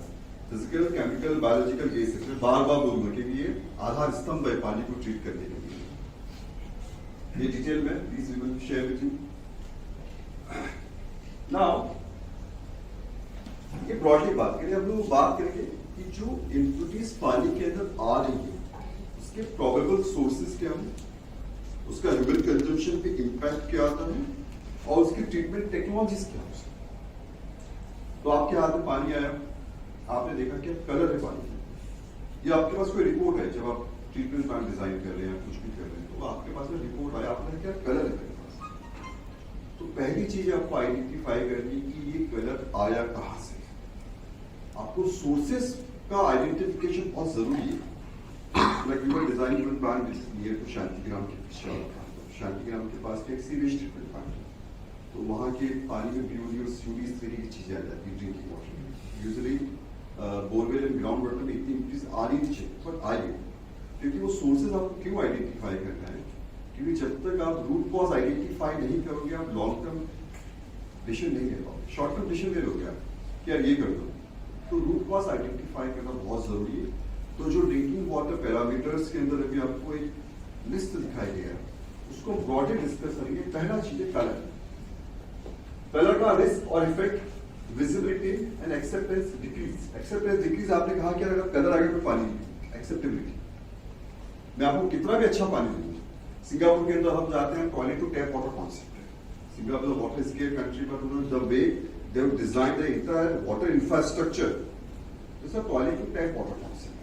फिजिकल, केमिकल, बायोलॉजिकल, गैसेस। मैं बार बार बोलूंगा कि ये आधार स्तंभ है पानी को ट्रीट करने के लिए। ये डिटेल में please we will share with you. Now ये ब्रॉडली बात करें, हम लोग बात करेंगे कि जो इम्प्यूरिटीज पानी के अंदर आ रही है उसके प्रोबेबल सोर्सेज क्या हैं, उसका ह्यूमन कंजम्पशन पे इम्पैक्ट क्या आता है, और उसकी ट्रीटमेंट टेक्नोलॉजीज क्या है उसकी। तो आपके हाथ में पानी आया, आपने देखा क्या कलर है पानी में, या आपके पास कोई रिपोर्ट है, जब आप ट्रीटमेंट प्लान डिजाइन कर रहे हैं या कुछ भी कर रहे हैं तो आपके पास में रिपोर्ट आया, आपने क्या कलर है मेरे पास। तो पहली चीज आपको आइडेंटिफाई करनी कि ये कलर आया कहां से। आपको सोर्सेस का आइडेंटिफिकेशन बहुत जरूरी है। Like you are designing one plant near to Shantigram के पीछे, शांतिग्राम के पास एक सीवेज ट्रीटमेंट प्लांट है, तो वहाँ के पानी में ब्यूरी और स्यूरी इस तरह की चीजें आ जाती है ड्रिंकिंग वाटर में। Usually borewell and ground water में इतनी इंक्रीज आ रही थी, बट आई है, क्योंकि वो सोर्सेज आपको क्यों आइडेंटिफाई करना है, क्योंकि जब तक आप रूट कॉज आइडेंटिफाई नहीं करोगे आप लॉन्ग टर्म डिसीजन नहीं ले पाओगे, शॉर्ट टर्म डिसीजन ले लोगे आप कि यार ये कर दो। तो रूट कॉज आइडेंटिफाई करना बहुत जरूरी है। तो जो ड्रिंकिंग वाटर पैरामीटर्स के अंदर अभी आपको एक लिस्ट दिखाई गया, उसको ब्रॉडली डिस्कस करेंगे। पहला चीज है कलर। कलर का रिस्क और effect, visibility and acceptance decrease. Acceptance decrease आपने कहा कि अगर कलर आगे पे पानी, एक्सेप्टेबिलिटी, मैं आपको कितना भी अच्छा पानी दूंगा। सिंगापुर के अंदर हम जाते हैं toilet to tap water concept है। Singapore water scarce country, but the way they have designed the entire water infrastructure, this is toilet to tap water concept.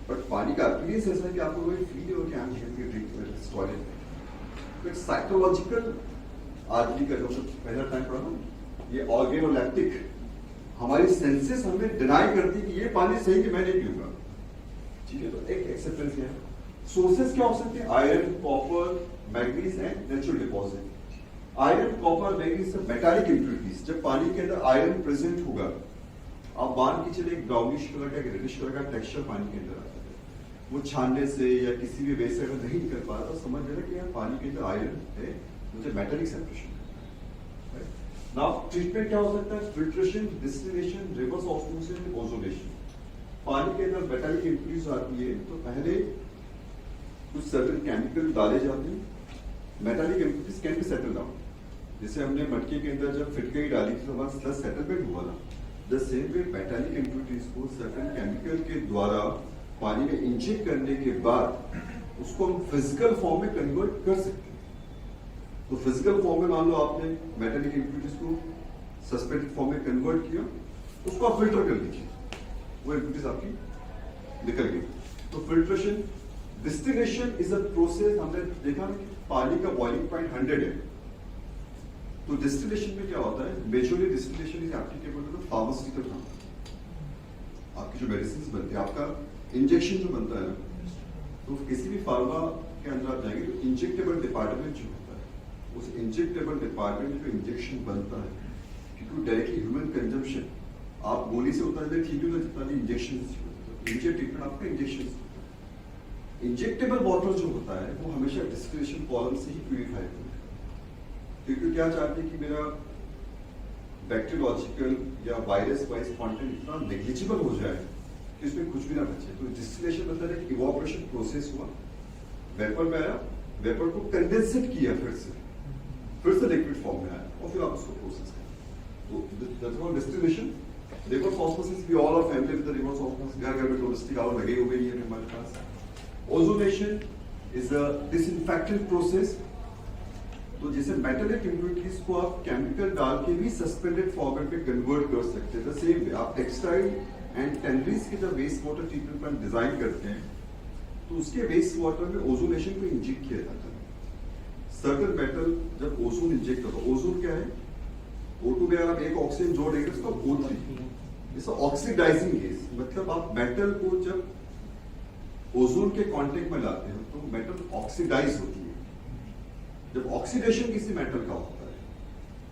But पानी का अपीयरेंस ऐसा है कि आपको वही फील हो कि I am using drink toilet. तो एक साइकोलॉजिकल आदमी का जो पहला टाइम पढ़ा ना, ये ऑर्गेनोलैक्टिक हमारी सेंसेस हमें डिनाई करती है कि ये पानी सही कि मैं नहीं पीऊंगा। ठीक है, तो एक एक्सेप्टेंस है। सोर्सेस क्या हो सकते हैं? Iron, copper, manganese and natural deposit. Iron, copper, manganese metallic impurities. जब पानी के अंदर आयरन प्रेजेंट होगा, आप मान के चले एक ब्राउनिश कलर का, रेडिश कलर का टेक्सचर पानी के अंदर आता है, वो छानने से या किसी भी वे से अगर नहीं निकल पा रहा तो समझ लेना कि यार पानी के अंदर आयरन है, मुझे मेटालिक सेपरेशन। नाउ ट्रीटमेंट क्या हो सकता है? Filtration, distillation, reverse osmosis, ozonation. पानी के अंदर मेटालिक इम्प्योरिटीज आती है तो पहले कुछ सर्टेन केमिकल डाले जाते हैं। Metallic impurities can be settle down. जैसे हमने मटके के अंदर जब फिटकरी डाली थी तो हमारा स्लज सेटलमेंट हुआ ना, the same way metallic impurities को सर्टेन केमिकल के द्वारा पानी में इंजेक्ट करने के बाद उसको हम फिजिकल फॉर्म में कन्वर्ट कर सकते हैं। तो फिजिकल फॉर्म में मान लो आपने मेटालिक इम्प्योरिटीज को सस्पेंडेड फॉर्म में कन्वर्ट किया, उसको आप फिल्टर कर लीजिए, वो इम्प्योरिटीज आपकी निकल गई। तो filtration, distillation is a process. हमने देखा ना कि पानी का बॉइलिंग पॉइंट 100 है, तो डिस्टिलेशन में क्या होता है? Majorly distillation is applicable to the pharmaceutical company. आपकी जो मेडिसिन बनती है, आपका इंजेक्शन जो बनता है ना, तो किसी भी फार्मा के अंदर आप जाएंगे तो इंजेक्टेबल डिपार्टमेंट जो होता है, उस इंजेक्टेबल डिपार्टमेंट में जो इंजेक्शन बनता है, क्योंकि डायरेक्टली ह्यूमन कंजम्पशन आप गोली से उतना देर ठीक होगा जितना भी इंजेक्शन इमीडिएट ट्रीटमेंट आपका इंजेक्शन। इंजेक्टेबल वाटर जो होता है वो हमेशा डिस्टिलेशन कॉलम से ही प्यूरिफाई होता है, क्योंकि क्या चाहते हैं कि मेरा बैक्टीरियोलॉजिकल या वायरस वाइज कंटेंट इतना नेग्लिजिबल हो जाए कि उसमें कुछ भी ना बचे। तो डिस्टिलेशन मतलब एक इवोपरेशन प्रोसेस हुआ, वेपर में आया, वेपर को कंडेंसेट किया, फिर से लिक्विड फॉर्म में आया और फिर आप उसको प्रोसेस करें। तो that's called distillation. Reverse osmosis, we all are familiar with the reverse osmosis, घर में डोमेस्टिक आवर लगे हुए ही है हमारे पास। Ozonation is a disinfectant process. तो जैसे मेटालिक इम्प्योरिटीज को आप केमिकल डाल के भी सस्पेंडेड फॉर्मेट में कन्वर्ट कर सकते हैं। द सेम वे आप टेक्सटाइल एंड टेनरीज के जब waste water treatment plant design करते हैं तो उसके वेस्ट वाटर में ओजोनेशन को इंजेक्ट किया जाता है। सर्टेन मेटल जब ओजोन इंजेक्ट होता है, ओजोन क्या है? O2 में अगर आप एक ऑक्सीजन जोड़ देंगे तो उसका O3, इट्स ऑक्सीडाइजिंग गैस। मतलब आप मेटल को जब ओजोन के कांटेक्ट में लाते हैं तो मेटल ऑक्सीडाइज होती है। जब ऑक्सीडेशन किसी मेटल का होता है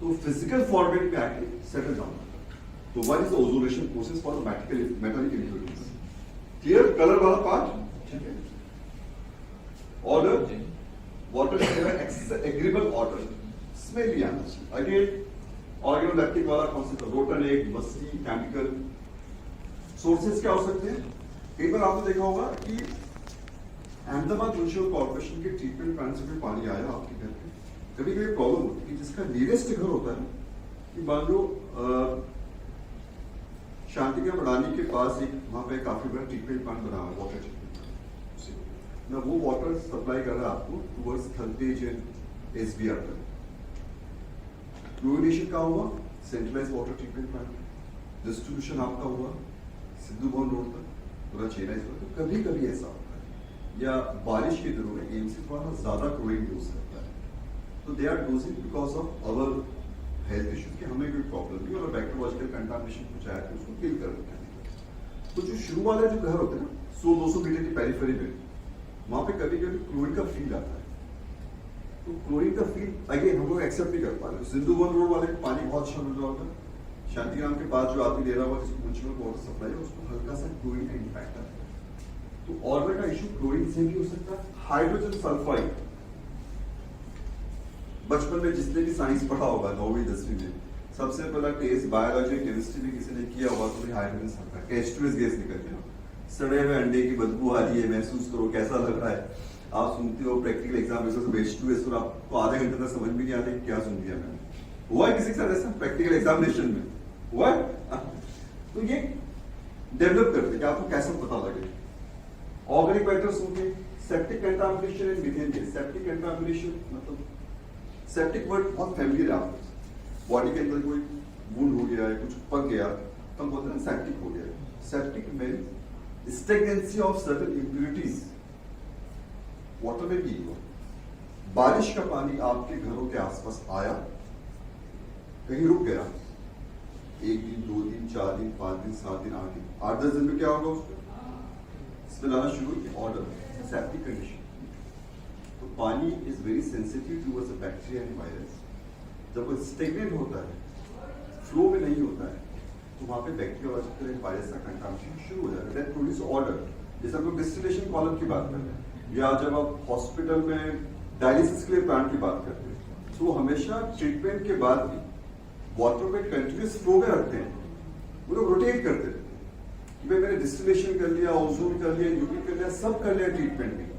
तो फिजिकल फॉर्मेट में आके सेटल डाउन होता है। तो what is the ozonation process for metallic impurities? Clear? Colour वाला पार्ट ठीक है। Order, water agreeable order, smell भी आना चाहिए। अगेन ऑर्गेनोलैक्टिक वाला कॉन्सेप्ट, रोटन एक मस्ती केमिकल। सोर्सेस क्या हो सकते हैं? कई बार आपने देखा होगा कि अहमदाबाद म्युनिसिपल कॉर्पोरेशन के ट्रीटमेंट प्लांट से पानी आया आपके घर पे, कभी कभी प्रॉब्लम होती है कि जिसका नियरेस्ट घर होता है कि मान लो शांतिग्राम अडानी के पास एक वहां पे काफी बड़ा ट्रीटमेंट प्लांट बना हुआ है, वाटर ट्रीटमेंट ना, वो वाटर सप्लाई कर रहा है आपको टूवर्ड्स थलतेज एंड SBR तक। क्लोरिनेशन का हुआ centralise water treatment plant, distribution आपका हुआ सिद्धू भवन रोड तक पूरा चेन्नई से। तो कभी कभी ऐसा होता है या बारिश के दिनों में एमसी थोड़ा ज्यादा क्लोरीन यूज करता है, तो they are dosing because of our health issues कि हमें कोई प्रॉब्लम नहीं और बैक्टीरियोलॉजिकल कंटामिनेशन कुछ आया तो उसको किल कर देते हैं। तो जो शुरू वाले जो घर होते हैं ना 100-200 मीटर की पेरिफेरी में, वहां पे कभी कभी क्लोरीन का फील आता है। तो क्लोरीन का फील अगेन हम लोग एक्सेप्ट नहीं कर पा रहे। सिंधु वन रोड वाले को पानी बहुत अच्छा मिल रहा होता है, शांतिग्राम के पास जो आदमी ले रहा हुआ जिसको म्युनिसिपल वाटर सप्लाई है उसको हल्का सा क्लोरीन का इम्पैक्ट आता है। तो ऑर्डर का इशू क्लोरीन से भी हो सकता है। हाइड्रोजन सल्फाइड, बचपन में जिसने भी साइंस पढ़ा होगा 9वीं 10वीं में, सबसे पहला टेस्ट बायोलॉजी केमिस्ट्री में किसी ने किया होगा तो हाइड्रोजन सल्फाइड H2S गैस निकल गया, सड़े हुए अंडे की बदबू आ रही है, महसूस करो कैसा लग रहा है। आप सुनते हो प्रैक्टिकल एग्जाम में H2S और आपको आधे घंटे तक समझ भी नहीं आता क्या सुन दिया मैंने। हुआ है किसी के साथ ऐसा प्रैक्टिकल एग्जामिनेशन में? हुआ है? तो ये डेवलप करते कि आपको कैसे पता लगे। ऑर्गेनिक मैटर्स होंगे, septic contamination and methane gas. Septic contamination मतलब सेप्टिक वर्ड बहुत फैमिलियर है आपको, बॉडी के अंदर कोई वुंड हो गया है, कुछ पक गया तो हम बोलते हैं सेप्टिक हो गया है। Septic means stagnancy of certain impurities water में भी हुआ। बारिश का पानी आपके घरों के आसपास आया, कहीं रुक गया, 1 दिन 2 दिन 4 दिन 5 दिन 7 दिन 8 दिन 8-10 दिन में क्या होगा उसको इसमें लाना शुरू किया ऑर्डर सेप्टिक कंडीशन। तो पानी is very sensitive towards a bacteria and virus. जब वो स्टेगनेंट होता है, फ्लो में नहीं होता है, तो वहां पे बैक्टीरिया एंड वायरस का कंटामिनेशन शुरू हो जाता है। That produce order. जैसे हम लोग डिस्टिलेशन कॉलम की बात करते हैं या जब आप हॉस्पिटल में डायलिसिस के लिए प्लांट की बात करते हैं, तो हमेशा ट्रीटमेंट के बाद भी वाटर में कंटिन्यूस फ्लो में रखते हैं, वो लोग रोटेट करते रहते हैं कि भाई मैंने डिस्टिलेशन कर लिया, ओजोन कर लिया, यूवी कर लिया, सब कर लिया ट्रीटमेंट में,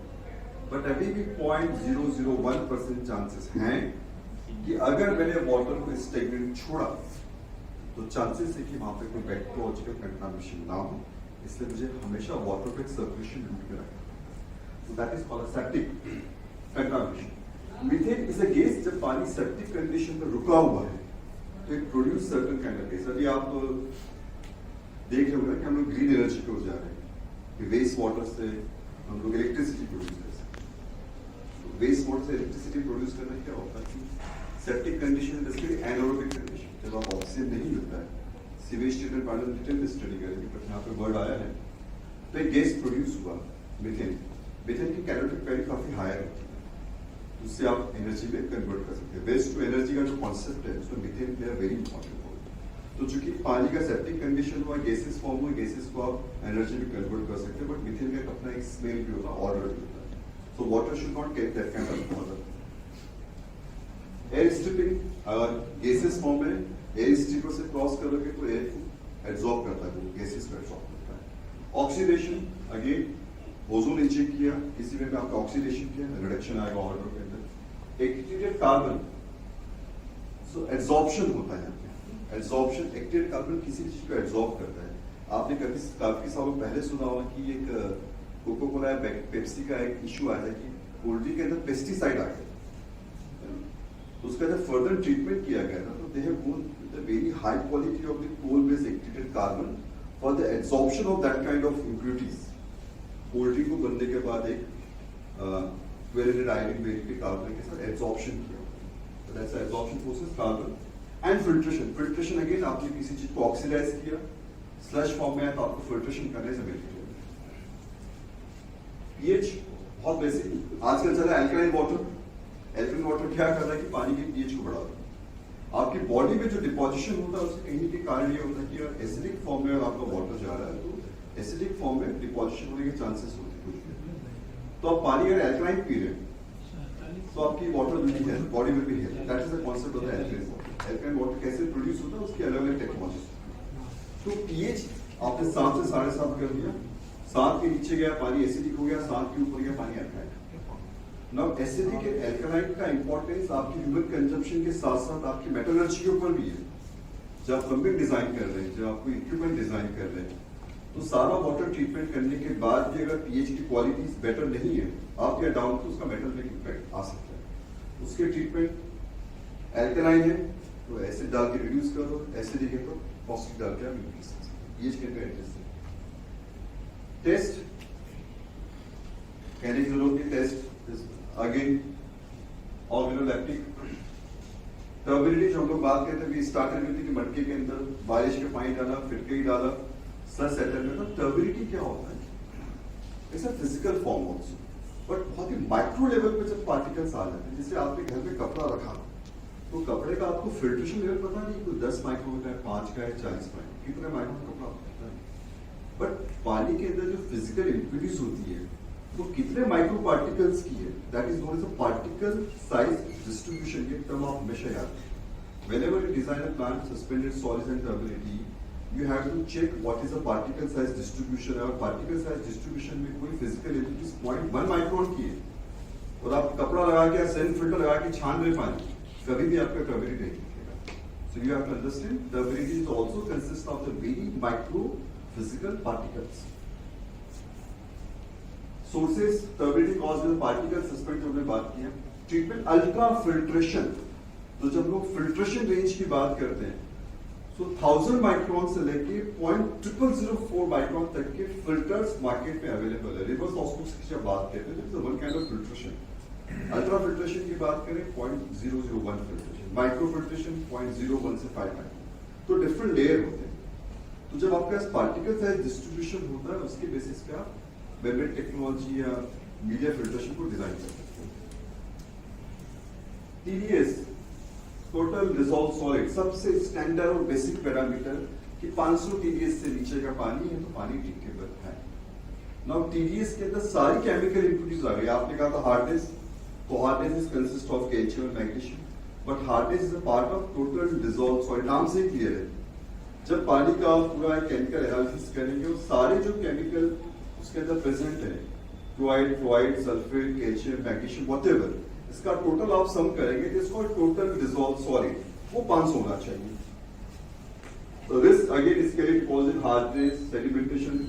बट अभी भी 0.001% चांसेस हैं कि अगर मैंने वाटर को स्टेगनेंट छोड़ा तो चांसेस है कि वहां पे कोई बैक्टीरियोलॉजिकल कंटामिनेशन ना हो। इसलिए मुझे हमेशा वाटर पे सर्कुलेशन रूट में रखना है। So that is called a septic contamination. Methane is a gas जब पानी सेप्टिक कंडीशन में रुका हुआ है तो it produce certain kind of gas. अभी आप देख रहे होंगे कि हम लोग ग्रीन एनर्जी की ओर जा रहे हैं कि वेस्ट वाटर से हम लोग इलेक्ट्रिसिटी प्रोड्यूस कर सकते हैं। वेस्ट वाटर से इलेक्ट्रिसिटी प्रोड्यूस करना क्या होता है कि septic condition basically anaerobic condition, जब आप ऑक्सीजन नहीं मिलता है, सीवेज ट्रीटमेंट प्लांट में डिटेल में स्टडी करेंगे, बट यहाँ पे वर्ड आया है तो एक गैस प्रोड्यूस हुआ मीथेन। मीथेन की कैलोरीफिक वैल्यू काफी हायर होती है, उससे आप एनर्जी में कन्वर्ट कर सकते हैं। वेस्ट टू एनर्जी का जो कॉन्सेप्ट है उसमें methane play very important role. तो चूंकि पानी का सेप्टिक कंडीशन हुआ, गैसेस फॉर्म हुए, गैसेस को आप एनर्जी में कन्वर्ट कर सकते हैं, बट मीथेन का अपना एक स्मेल भी होता है, ऑर्डर भी होता है। So water should not get that kind of order. Air stripping, अगर गैसेस फॉर्म में एयर स्ट्रिपर से क्रॉस करोगे तो एयर को एब्जॉर्ब करता है, वो गैसेस को एब्जॉर्ब करता है। ऑक्सीडेशन, अगेन ओजोन इंजेक्ट किया, किसी में आपका ऑक्सीडेशन किया, रिडक्शन आएगा ऑर्डर के अंदर। एक्टिवेटेड कार्बन, सो एब्जॉर्प्शन होता है। एब्जॉर्प्शन, एक्टिवेटेड कार्बन किसी चीज को एब्जॉर्ब करता है। आपने कभी काफी सालों पहले सुना होगा कि एक कोको कोला या पेप्सी का एक इशू आया था कि कोल्ड ड्रिंक के अंदर पेस्टिसाइड आ गया, तो उसका जब फर्दर ट्रीटमेंट किया गया था तो they have gone with the very high quality of the coal based activated carbon for the absorption of that kind of impurities. Cold drink को बनने के बाद एक क्लोरीनेटेड आयोडीन बेरिक कार्बन के साथ एब्जॉर्प्शन किया, तो that's absorption process carbon. And filtration, filtration again आपने किसी चीज को ऑक्सीडाइज किया, स्लश फॉर्म में है तो आपको फिल्ट्रेशन करने से मिलती है। पीएच बहुत बेसिक आजकल चला एल्कलाइन वाटर। एल्कलाइन वाटर क्या कर रहा है कि पानी के पीएच को बढ़ा रहा है। आपकी बॉडी में जो डिपोजिशन होता है उसके कहीं के कारण ये होता है कि एसिडिक फॉर्म में आपका वाटर जा रहा है तो एसिडिक फॉर्म में डिपोजिशन होने के चांसेस होते हैं कुछ भी। तो आप पानी अगर एल्कलाइन पी रहे हैं तो आपकी water will be health, body will be health. That is the concept of the alkaline water. Alkaline water कैसे प्रोड्यूस होता है उसकी अलग अलग टेक्नोलॉजी। तो पीएच आपने 7 से 7.5 कर दिया, 7 के नीचे गया पानी एसिडिक हो गया, 7 के ऊपर गया पानी alkaline. Now acidic and alkaline का इंपॉर्टेंस आपकी ह्यूमन कंजम्पशन के साथ साथ आपकी मेटलर्जी के ऊपर भी है। जब आप प्लम्बिंग डिजाइन कर रहे हैं, जब आप कोई इक्विपमेंट डिजाइन कर रहे हैं, तो सारा वाटर ट्रीटमेंट करने के बाद भी अगर पीएच की क्वालिटी बेटर नहीं है आप या डाउन तो उसका मेटल में इम्पैक्ट आ सकता है। उसके ट्रीटमेंट एल्कलाइन है तो एसिड डाल के रिड्यूस कर दो, एसिडिक है तो पॉजिटिव डाल के आप इंक्रीज कर सकते हो। ये कैन बी टेस्ट कहने की जरूरत नहीं, टेस्ट इज अगेन ऑर्गेनोलैक्टिक। टर्बिडिटी जो हम लोग बात करते हैं, स्टार्टेड विद कि मटके के अंदर बारिश के पानी डाला, फिटके ही डाला, सर सेटल में। तो टर्बिडिटी क्या होता है? It's a physical form also, but बहुत ही माइक्रो लेवल पे जब पार्टिकल्स आ जाते हैं, जैसे आपने घर में कपड़ा रखा तो कपड़े का आपको फिल्ट्रेशन लेवल पता नहीं, कोई 10 माइक्रोन का है, 5 का है, 40 का है, कितने माइक्रोन कपड़ा होता है। बट पानी के अंदर जो फिजिकल इम्प्यूरिटीज होती है वो कितने माइक्रो पार्टिकल्स की है, that is known as a particle size distribution. ये टर्म आप हमेशा याद रखें। Whenever you design a plant suspended solids and turbidity, you have to check what is the particle size distribution। और particle size distribution में कोई physical entity 0.1 micron की है, और आप कपड़ा लगा के सेन फिल्टर लगा के छान रहे पानी, कभी भी आपका टर्बिडिटी नहीं दिखेगा। So you have to understand turbidity is also consists of the very micro physical particles। Sources turbidity caused by the particle suspect हमने बात किया। ट्रीटमेंट अल्ट्रा फिल्ट्रेशन, तो जब लोग फिल्ट्रेशन रेंज की बात करते हैं तो 1000 माइक्रोन से लेके 0.0004 माइक्रोन तक के फिल्टर्स मार्केट में अवेलेबल है। रिवर्स ऑस्मोसिस की जब बात करते हैं तो one kind of filtration. Ultra filtration की बात करें 0.001 फिल्ट्रेशन, माइक्रो फिल्ट्रेशन 0.01 से 5 माइक्रोन, तो डिफरेंट लेयर होते हैं। तो जब आपके पास पार्टिकल साइज डिस्ट्रीब्यूशन होता है उसके बेसिस पे आप मेम्ब्रेन टेक्नोलॉजी या मीडिया फिल्ट्रेशन को डिजाइन कर सकते हैं। TDS टोटल डिसॉल्व सॉलिड, सबसे स्टैंडर्ड और बेसिक पैरामीटर कि 500 TDS से नीचे का पानी है तो पानी ड्रिंकेबल है। नाउ TDS के अंदर सारी केमिकल इंप्यूरिटीज आ गई। आपने कहा था हार्डनेस, तो hardness is consist of calcium and magnesium, but hardness is a part of total dissolve solid, नाम से ही क्लियर है। जब पानी का पूरा केमिकल एनालिसिस करेंगे वो सारे जो केमिकल उसके अंदर प्रेजेंट है, chloride, fluoride, sulphate, calcium, magnesium, whatever, इसका टोटल आप सम करेंगे तो इसको टोटल डिसॉल्व सॉलिड वो 500 होना चाहिए। तो दिस अगेन इसके लिए deposit, hardness, sedimentation.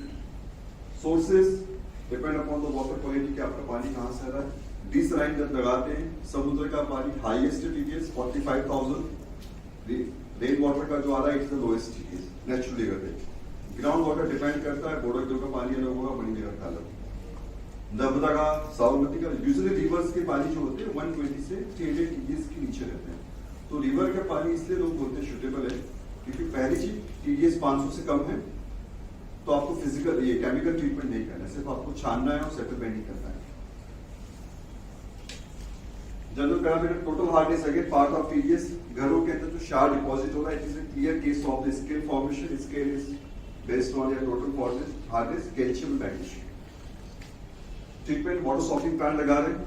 Sources depend upon the water quality कि आपका पानी कहां से आ रहा है। डिसलाइन जब लगाते हैं समुद्र का पानी हाईएस्ट TDS 45,000, रेन वाटर का जो आ रहा है it's the lowest TDS naturally करते। ग्राउंड वाटर डिपेंड करता है, बोडक का पानी अलग होगा, मणिनगर का अलग, नर्मदा का, साबरमती का। यूजुअली रिवर्स के पानी जो होते हैं 120 से 300 TDS के नीचे रहते हैं। तो रिवर का पानी इसलिए लोग बोलते हैं सुटेबल है क्योंकि पहली चीज TDS 500 से कम है, तो आपको फिजिकल ये केमिकल ट्रीटमेंट नहीं करना है, सिर्फ आपको छानना है और सेटलमेंट ही करना है। General parameter total hardness again part of TDS। घरों के अंदर जो शार डिपॉजिट हो रहा है, it is a clear case of the scale formation. Scale is based on your total hardness, calcium and magnesium. Treatment water softening plant लगा रहे हैं,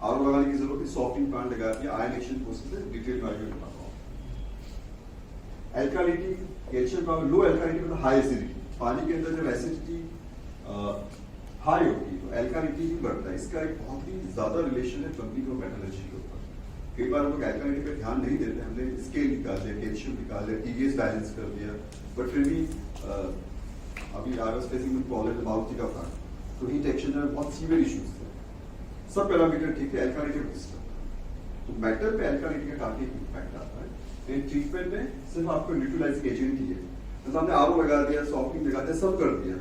आरओ लगाने की जरूरत है, सॉफ्टनिंग प्लांट लगा दिया, आयन एक्सचेंज प्रोसेस है, डिटेल में आगे बताता हूं। एल्कालिटी, कैल्शियम का लो एल्कालिटी मतलब हाई एसिडिटी, पानी के अंदर जब एसिडिटी हाई होती है तो एल्कालिटी ही बढ़ता है। इसका एक बहुत ही ज्यादा रिलेशन है कंप्लीट और मेटलर्जी के ऊपर। कई बार हम लोग एल्कालिटी पे ध्यान नहीं देते, हमने स्केल निकाल दिया, कैल्शियम निकाल दिया, TDS बैलेंस कर दिया, बट फिर भी अभी I was facing problem about का प्लांट, तो हीट एक्सचेंजर में बहुत सीवियर इश्यूज थे। सब पैरामीटर ठीक है, एल्कालिटी डिस्टर्ब, तो मेटल पे एल्कालिटी का काफी इम्पैक्ट आता है। इन ट्रीटमेंट में सिर्फ आपको न्यूट्रलाइजिंग एजेंट ही है, तो हमने आरओ लगा दिया, सॉफ्टनिंग लगा दिया, सब कर दिया,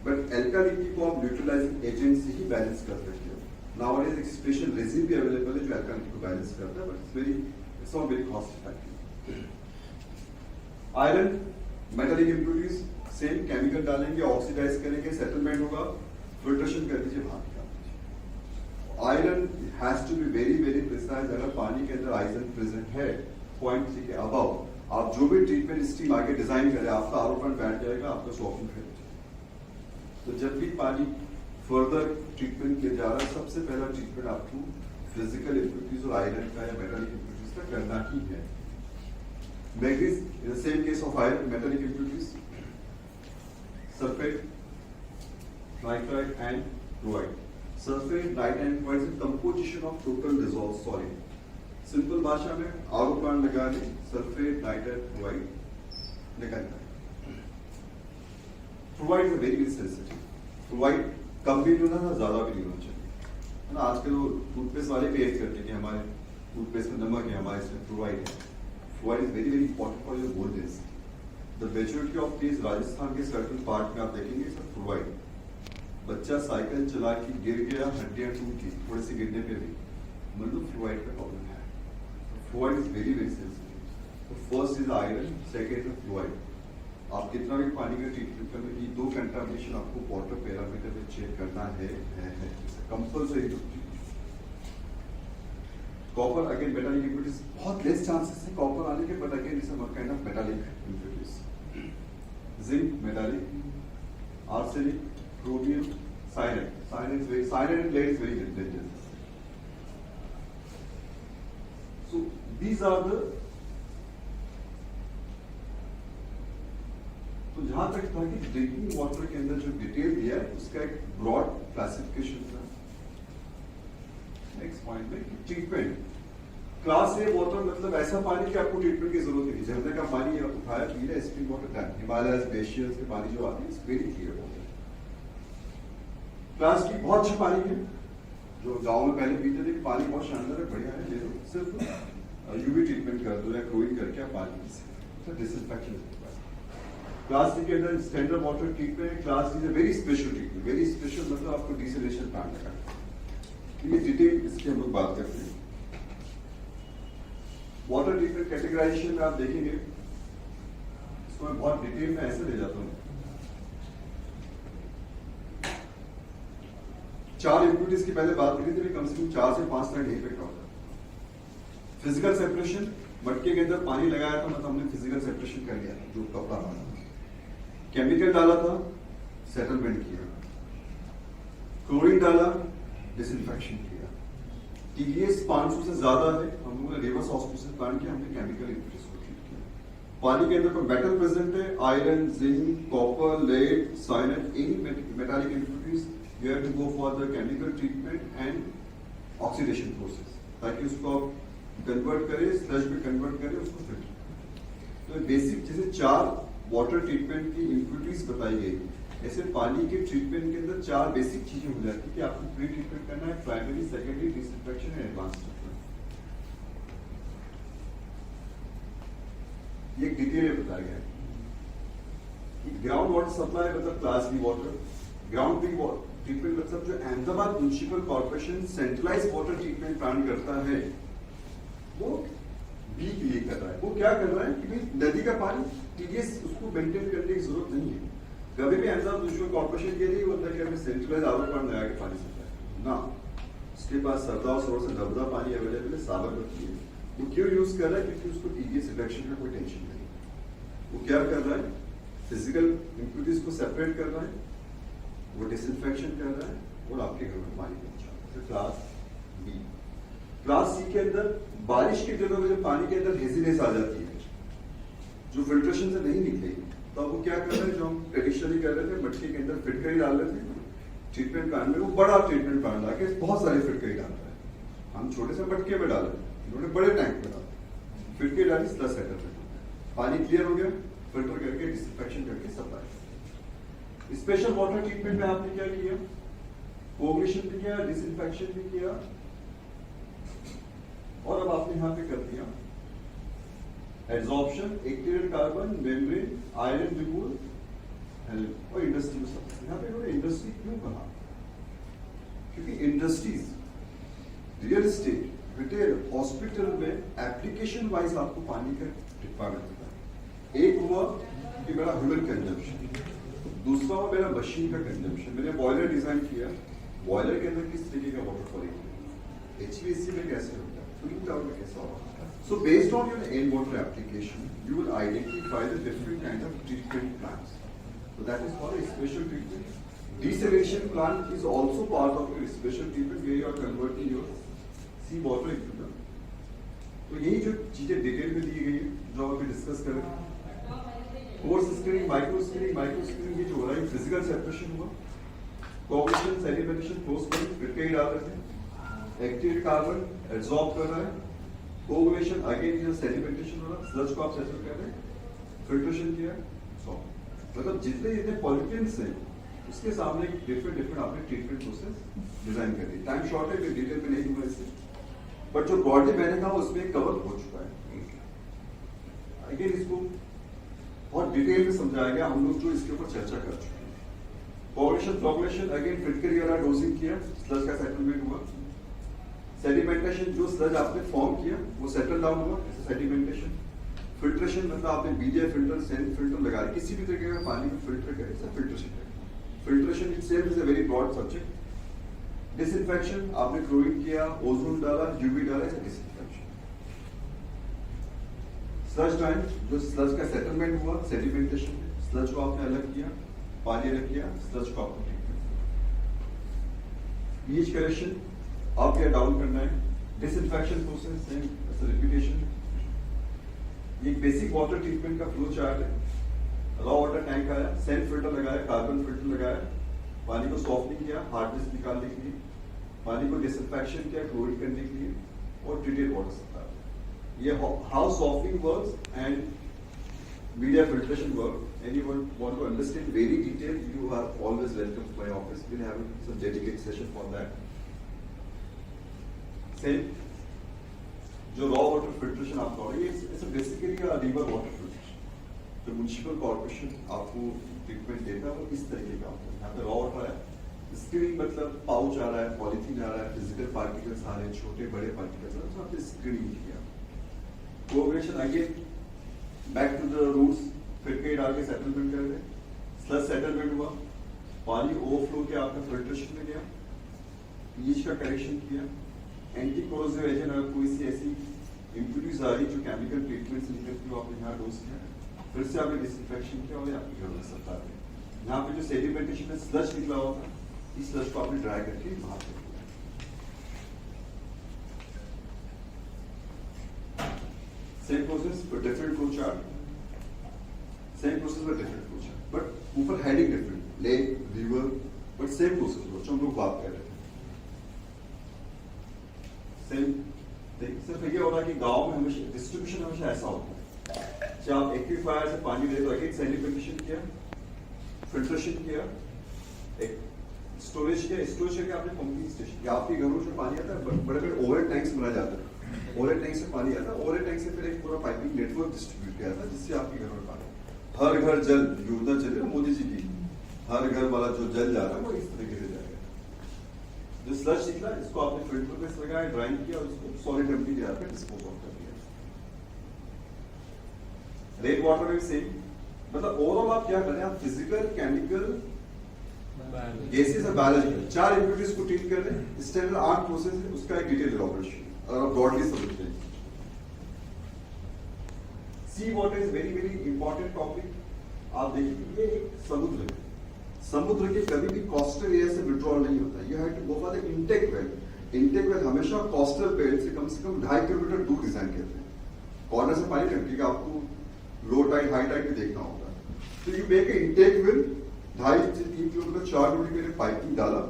बट एल्कालिटी को आप न्यूट्रलाइजिंग एजेंट से ही बैलेंस कर सकते हो। नाउअडेज एक स्पेशल रेजिन भी अवेलेबल है जो एल्कालिटी को बैलेंस करता है, but it's not very cost effective. Iron, metallic impurities same chemical डालेंगे, ऑक्सीडाइज करेंगे, सेटलमेंट होगा, फिल्ट्रेशन कर दीजिए, बाहर निकाल दीजिए। Iron has to be very very precise. अगर पानी के अंदर आयरन प्रेजेंट है 0.3 के अबव, आप जो भी ट्रीटमेंट स्टीम आगे डिजाइन करें, आपका आरोपण बैठ जाएगा, आपका सॉफ्टनिंग फेल हो जाएगा। तो जब भी पानी फर्दर ट्रीटमेंट किया जा रहा है, सबसे पहला ट्रीटमेंट आपको फिजिकल इंप्यूरिटीज और आयरन का या मेटालिक इंप्यूरिटीज का करना ही है। Manganese in the same case of iron, metallic impurities, sulphate, nitrite and chloride. Sulfate, nitrite and chloride is composition of total dissolved solid. Simple भाषा में आरओ प्लांट लगा दें, सल्फेट, नाइट्राइट, क्लोराइड निकलता है। Fluoride is very very sensitive. Fluoride कम भी नहीं होना, ज्यादा भी नहीं होना चाहिए, है ना। आजकल वो टूथपेस्ट वाले भी एक करते हैं कि हमारे टूथपेस्ट में नमक है, हमारे इसमें फ्लोराइड है। Fluoride is very very important for your bone density. The majority of case Rajasthan के सर्टन पार्ट में आप देखेंगे सब फ्लोराइड। बच्चा साइकिल चला के गिर गया, हड्डियां टूटी, थोड़े से गिरने पे भी मतलब फ्लोराइड का प्रॉब्लम है। Fluoride is very very sensitive. तो first is iron, second is fluoride. आप कितना भी पानी का ट्रीटमेंट करने की 2 कंटामिनेशन आपको वाटर पैरामीटर में चेक करना है compulsory. Copper again metallic impurities, बहुत लेस चांसेस है कॉपर आने के, but again it's a kind of metallic impurities. Zinc metallic, arsenic, chromium, cyanide and lead is very dangerous. So these are the, तो जहां तक था कि ड्रिंकिंग वाटर के अंदर जो डिटेल दिया है उसका एक ब्रॉड क्लासिफिकेशन था। नेक्स्ट पॉइंट में ट्रीटमेंट क्लास ए वाटर मतलब ऐसा पानी कि आपको ट्रीटमेंट की जरूरत नहीं, झरने का पानी आप उठाया पी रहे, spring water tank, Himalaya glaciers के पानी जो आते हैं it's very clear water. Class की बहुत अच्छा पानी है जो गांव में पहले पीते थे कि पानी बहुत शानदार है, बढ़िया है, ले लो, सिर्फ यूवी ट्रीटमेंट कर दो या क्लोरीन करके आप पानी पी सकते हो, डिसइंफेक्शन। क्लास सी के अंदर स्टैंडर्ड वाटर ट्रीटमेंट है। Class C is very special treatment, very special मतलब आपको डिसैलिनेशन प्लांट लगाना। ये डिटेल इसकी हम लोग बात करते हैं। वाटर ट्रीटमेंट कैटेगराइजेशन में आप देखेंगे, इसको मैं बहुत डिटेल में ऐसे ले जाता हूँ। 4 इम्प्यूरिटीज की पहले बात करी थी, कम से कम 4 से 5 तरह इफेक्ट होता है। फिजिकल सेपरेशन, मटके के अंदर पानी लगाया था मतलब हमने फिजिकल सेपरेशन कर लिया, जो कपड़ा बना। केमिकल डाला था, सेटलमेंट किया। क्लोरीन डाला, डिसइंफेक्शन किया। टीडीएस 500 से ज्यादा है, हम लोगों ने रिवर्स ऑस्मोसिस प्लांट किया, हमने केमिकल इम्प्यूरिटीज को ट्रीट किया। पानी के अंदर कोई मेटल प्रेजेंट है, iron, zinc, copper, lead, cyanide, any metallic impurities, you have to go for the chemical treatment and oxidation process, ताकि उसको आप कन्वर्ट करें, स्लज में कन्वर्ट करें, उसको फिल्टर। तो बेसिक जैसे 4 वाटर ट्रीटमेंट की इम्प्यूरिटीज बताई गई, ऐसे पानी के ट्रीटमेंट के अंदर 4 बेसिक चीजें हो जाती है कि आपको प्री ट्रीटमेंट करना है, primary, secondary, disinfection and advance treatment. ये डिटेल में बताया गया है। ग्राउंड वाटर सप्लाई मतलब class B water, ground B treatment मतलब जो Ahmedabad municipal corporation centralise water treatment plant करता है वो बी के लिए कर रहा है। वो क्या कर रहा है कि भाई नदी का पानी टीडीएस उसको मेंटेन करने की जरूरत नहीं है। कभी भी अहमदाबाद म्युनिसिपल कॉर्पोरेशन के लिए होता है कि हमें सेंट्रलाइज आवर प्लांट लगा के पानी सप्लाई ना, उसके पास सरदार सरोवर से नर्मदा पानी अवेलेबल है, साबरमती है। वो क्यों यूज कर रहा है? क्योंकि उसको टीडीएस रिडक्शन का कोई टेंशन नहीं। वो क्या कर रहा है? फिजिकल इम्प्यूरिटीज को सेपरेट कर रहा है, वो डिसइंफेक्शन कर रहा है और आपके घर में पानी पहुंचा रहा है। Class B. क्लास सी के अंदर बारिश के दिनों में जब पानी के अंदर हेजीनेस आ जाती है, जो फिल्ट्रेशन से नहीं निकलेगी, तो अब वो क्या कर रहे हैं, जो हम ट्रेडिशनली कर रहे थे, मटके के अंदर फिटकरी डाल रहे थे ट्रीटमेंट प्लांट में, वो बड़ा ट्रीटमेंट प्लांट ला के बहुत सारे फिटकरी डाल रहे हैं। हम छोटे से मटके में डाले, इन्होंने बड़े टैंक में डाला, फिटकरी डाली, प्लस सेटल पानी क्लियर हो गया, फिल्टर करके डिसइंफेक्शन करके सप्लाई। स्पेशल वाटर ट्रीटमेंट में आपने क्या किया? कोगुलेशन भी किया, डिसइंफेक्शन भी किया, और अब आपने यहां पे कर दिया absorption, activated carbon, membrane, iron removal और इंडस्ट्री में सब। यहां पे इन्होंने इंडस्ट्री क्यों कहा? क्योंकि industries, real estate, retail, hospital में एप्लीकेशन वाइज आपको पानी का रिक्वायरमेंट होता है। एक हुआ कि मेरा ह्यूमन कंजम्पशन, दूसरा हुआ मेरा मशीन का कंजम्पशन। मैंने बॉयलर डिजाइन किया, बॉयलर के अंदर किस तरीके का वाटर फॉलिंग है, एचवीएसी में कैसे होता है, कूलिंग टावर में कैसा होगा। So based on your an water application you will identify the different kind of treatment plants. So that is called a special treatment. Desalination plant is also part of your special treatment where you are converting your sea water into the. तो यही जो चीजें detail में दी गई है जो अभी discuss करें, कोर्स स्क्रीनिंग, माइक्रो स्क्रीनिंग, ये जो हो रहा है फिजिकल सेपरेशन हुआ, कोगुलेशन, सेडिमेंटेशन, क्लोज करिंग, फिटकरी डाल रहे थे, एक्टिवेटेड कार्बन एब्जॉर्ब कर रहा है, कोगुलेशन अगेन ये सेडिमेंटेशन हो रहा, स्लज को आप सेटल कर रहे हैं, फिल्ट्रेशन किया, सॉल्व। मतलब जितने पॉल्यूटेंट्स हैं उसके सामने डिफरेंट आपने ट्रीटमेंट प्रोसेस डिजाइन कर दी। टाइम शॉर्ट है, डिटेल में नहीं दूंगा इससे, बट जो ब्रॉडली मैंने कहा उसमें कवर हो चुका है। अगेन इसको बहुत डिटेल में समझाया गया, हम लोग जो इसके ऊपर चर्चा कर चुके हैं। कोगुलेशन फ्लोगुलेशन अगेन फिटकरी वाला डोजिंग किया, स्लज का सेटलमेंट हुआ। सेडिमेंटेशन, जो स्लज आपने फॉर्म किया वो सेटल डाउन हुआ, सेडिमेंटेशन। फिल्ट्रेशन मतलब आपने बीजे फिल्टर, सैंड फिल्टर लगाया, किसी भी तरीके का पानी को फिल्टर करें, सब फिल्ट्रेशन करें। Filtration itself is a very broad subject. Disinfection, आपने क्लोरीन किया, ओजोन डाला, यूवी डाला, इट्स डिसइंफेक्शन। स्लज टाइम, जो स्लज का सेटलमेंट हुआ, सेडिमेंटेशन, स्लज को आपने अलग किया, पानी अलग किया, स्लज को आपने पीएच करेक्शन, अप या डाउन करना है। Disinfection process and repetition. ये बेसिक वाटर ट्रीटमेंट का फ्लो चार्ट है। रॉ वाटर टैंक आया, सैंड फिल्टर लगाया, कार्बन फिल्टर लगाया, पानी को सॉफ्टनिंग किया, हार्डनेस निकालने के लिए, पानी को डिसइंफेक्शन किया, क्लोरीन करने के लिए, और ट्रीटेड वाटर सप्लाई। ये how softening works and media filtration work. Anyone want to understand very detail, you are always welcome to my office. We'll have some dedicated session for that. Same, जो raw water filtration आप करोगे, it's basically river water filtration. जो municipal corporation आपको treatment देता है वो इस तरीके का होता है। यहाँ पे रॉ वाटर है, स्क्रीनिंग मतलब पाउच आ रहा है, पॉलीथीन आ रहा है, फिजिकल पार्टिकल्स आ रहे हैं, छोटे बड़े पार्टिकल्स आ रहे हैं, तो आपने स्क्रीनिंग किया। Cooperation again back to the roots, फिर डाल के सेटलमेंट कर रहे, स्लज सेटलमेंट हुआ, पानी ओवरफ्लो किया, आपने फिल्ट्रेशन में गया, पीएच का करेक्शन किया, एंटी कोरोसिव एजेंट अगर कोई सी ऐसी इम्प्यूरिटीज आ रही जो केमिकल ट्रीटमेंट से निकलती हो, आपने यहाँ डोज किया, फिर से आपने डिसइंफेक्शन किया और आपके घर में सप्लाई किया। यहाँ पे जो सेडिमेंटेशन में स्लज निकला हुआ था, इस स्लज को आपने ड्राई करके बाहर कर दिया। सेम प्रोसेस पर different flow chart, same process पर डिफरेंट फ्लो चार्ट, बट ऊपर heading different, lake, river, but same process जो हम लोग बात कर रहे थे। सेम सिर्फ ये हो रहा है कि गांव में हमेशा डिस्ट्रीब्यूशन हमेशा ऐसा होता है, जब आप एक्विफायर से पानी ले तो एक सेडिमेंटेशन किया, फिल्ट्रेशन किया, एक स्टोरेज किया, स्टोरेज करके आपने पंपिंग स्टेशन किया। आपके घरों में पानी आता है, बड़े बड़े ओवर टैंक्स बनाया जाता है, ओवर टैंक से पानी आता है, ओवर टैंक से फिर एक पूरा पाइपिंग नेटवर्क डिस्ट्रीब्यूट किया जाता है, जिससे आपके घर में पानी, हर घर जल योजना चले ना मोदी जी की, हर घर वाला जो जल जा रहा है वो इस तरीके से जाएगा। जो स्लज निकला इसको आपने फिल्टर में लगाया, ड्राइंग किया और इसको सॉलिड एम्प्टी तैयार कर डिस्पोज ऑफ कर दिया। रेन वाटर में सेम, मतलब ओवरऑल आप क्या कर रहे हैं, आप फिजिकल, केमिकल, गैसेस और बायोलॉजिकल 4 इम्प्यूरिटीज को ट्रीट कर रहे हैं। स्टैंडर्ड 8 प्रोसेस है, उसका एक डिटेल इलैबोरेशन अगर आप ब्रॉडली समझते हैं। Sea water is very very important topic. आप देखिए ये एक समुद्र है, समुद्र के कभी भी कोस्टल एरिया से विड्रॉल नहीं होता, you have to go for the intake well. Intake well हमेशा कोस्टल बेल्ट से कम 2.5 किलोमीटर दूर डिजाइन करते हैं। कॉर्नर से पानी टंकी का आपको लो टाइड हाई टाइड भी देखना होता है, तो you make a intake well 2.5 से 3 किलोमीटर 4 किलोमीटर के लिए पाइपिंग डाला,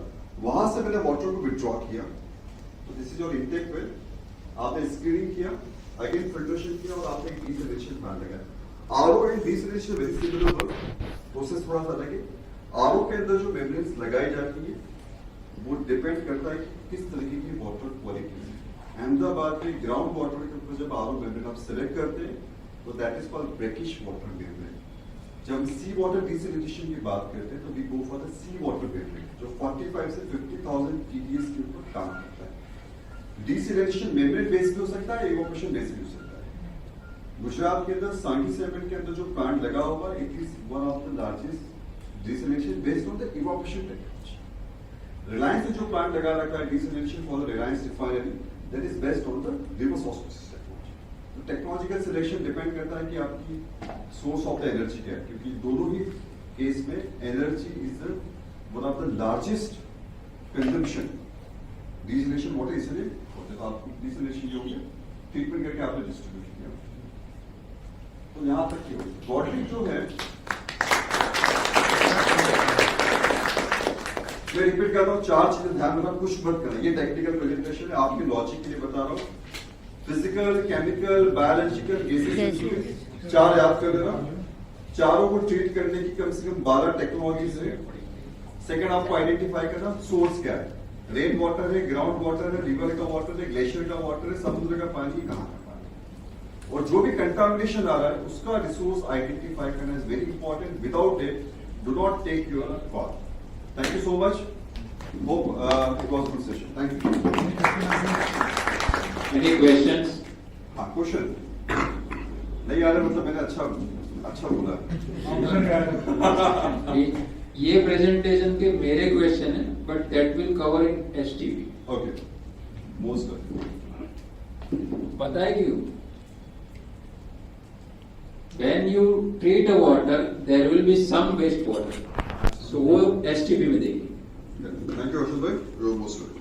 वहां से मैंने वाटर को विड्रॉ किया, तो this is your intake well. आपने स्क्रीनिंग किया, अगेन फिल्ट्रेशन किया और आपने एक डिसइंफेक्शन प्लांट लगाया। RO and disinfection very similar work, process थोड़ा सा अलग है। आरओ के अंदर जो मेम्ब्रेन्स लगाई जाती है वो डिपेंड करता है कि किस तरीके की वाटर क्वालिटी है। अहमदाबाद में ग्राउंड वाटर के ऊपर जब आरओ मेम्ब्रेन आप सिलेक्ट करते हैं तो that is called brackish water membrane. जब सी वाटर डिसइंफेक्शन की बात करते हैं तो we go for the sea water membrane जो 45 से 50,000 TDS के ऊपर काम करता है। डिसइंफेक्शन मेम्ब्रेन बेस पे हो सकता है, इवोपोरेशन बेस पे हो सकता है। गुजरात के अंदर सांगी सेवन के अंदर जो प्लांट लगा हुआ, it is one of the largest disinfection based on the evaporation technology. Reliance ने जो प्लांट लगा रखा है disinfection for the Reliance refinery, that is based on the reverse osmosis technology. तो टेक्नोलॉजिकल सिलेक्शन डिपेंड करता है कि आपकी सोर्स ऑफ द एनर्जी क्या है, क्योंकि दोनों ही केस में energy is the one of the largest consumption. Disinfection water इसलिए होता है, आपको डिसइंफेक्शन जो है ट्रीटमेंट करके आपने डिस्ट्रीब्यूट किया, तो यहां तक की बॉटलिंग जो है मैं रिपीट कर रहा हूँ, 4 चीजें ध्यान रखना, कुछ मत करना। ये टेक्निकल प्रेजेंटेशन है, आपके लॉजिक के लिए बता रहा हूँ। फिजिकल, केमिकल, बायोलॉजिकल, गैसेस 4 याद कर देना। चारों को ट्रीट करने की कम से कम 12 टेक्नोलॉजीज है। सेकंड आपको आइडेंटिफाई करना सोर्स क्या है, रेन वाटर है, ग्राउंड वाटर है, रिवर का वाटर है, ग्लेशियर का वाटर है, समुद्र का पानी, कहाँ का पानी। और जो भी कंटामिनेशन आ रहा है उसका रिसोर्स आइडेंटिफाई करना is very important. Without it do not take your call. Thank you so much. Hope it was good session. Thank you. Any questions? हाँ, क्वेश्चन नहीं आ रहा मतलब मैंने अच्छा बोला. ये प्रेजेंटेशन के मेरे क्वेश्चन है, but that will cover in STV. Okay, most good. पता है क्यों? When you treat a water, there will be some waste water. So वो STV में देखिए. थैंक यू अशोक भाई. Most good.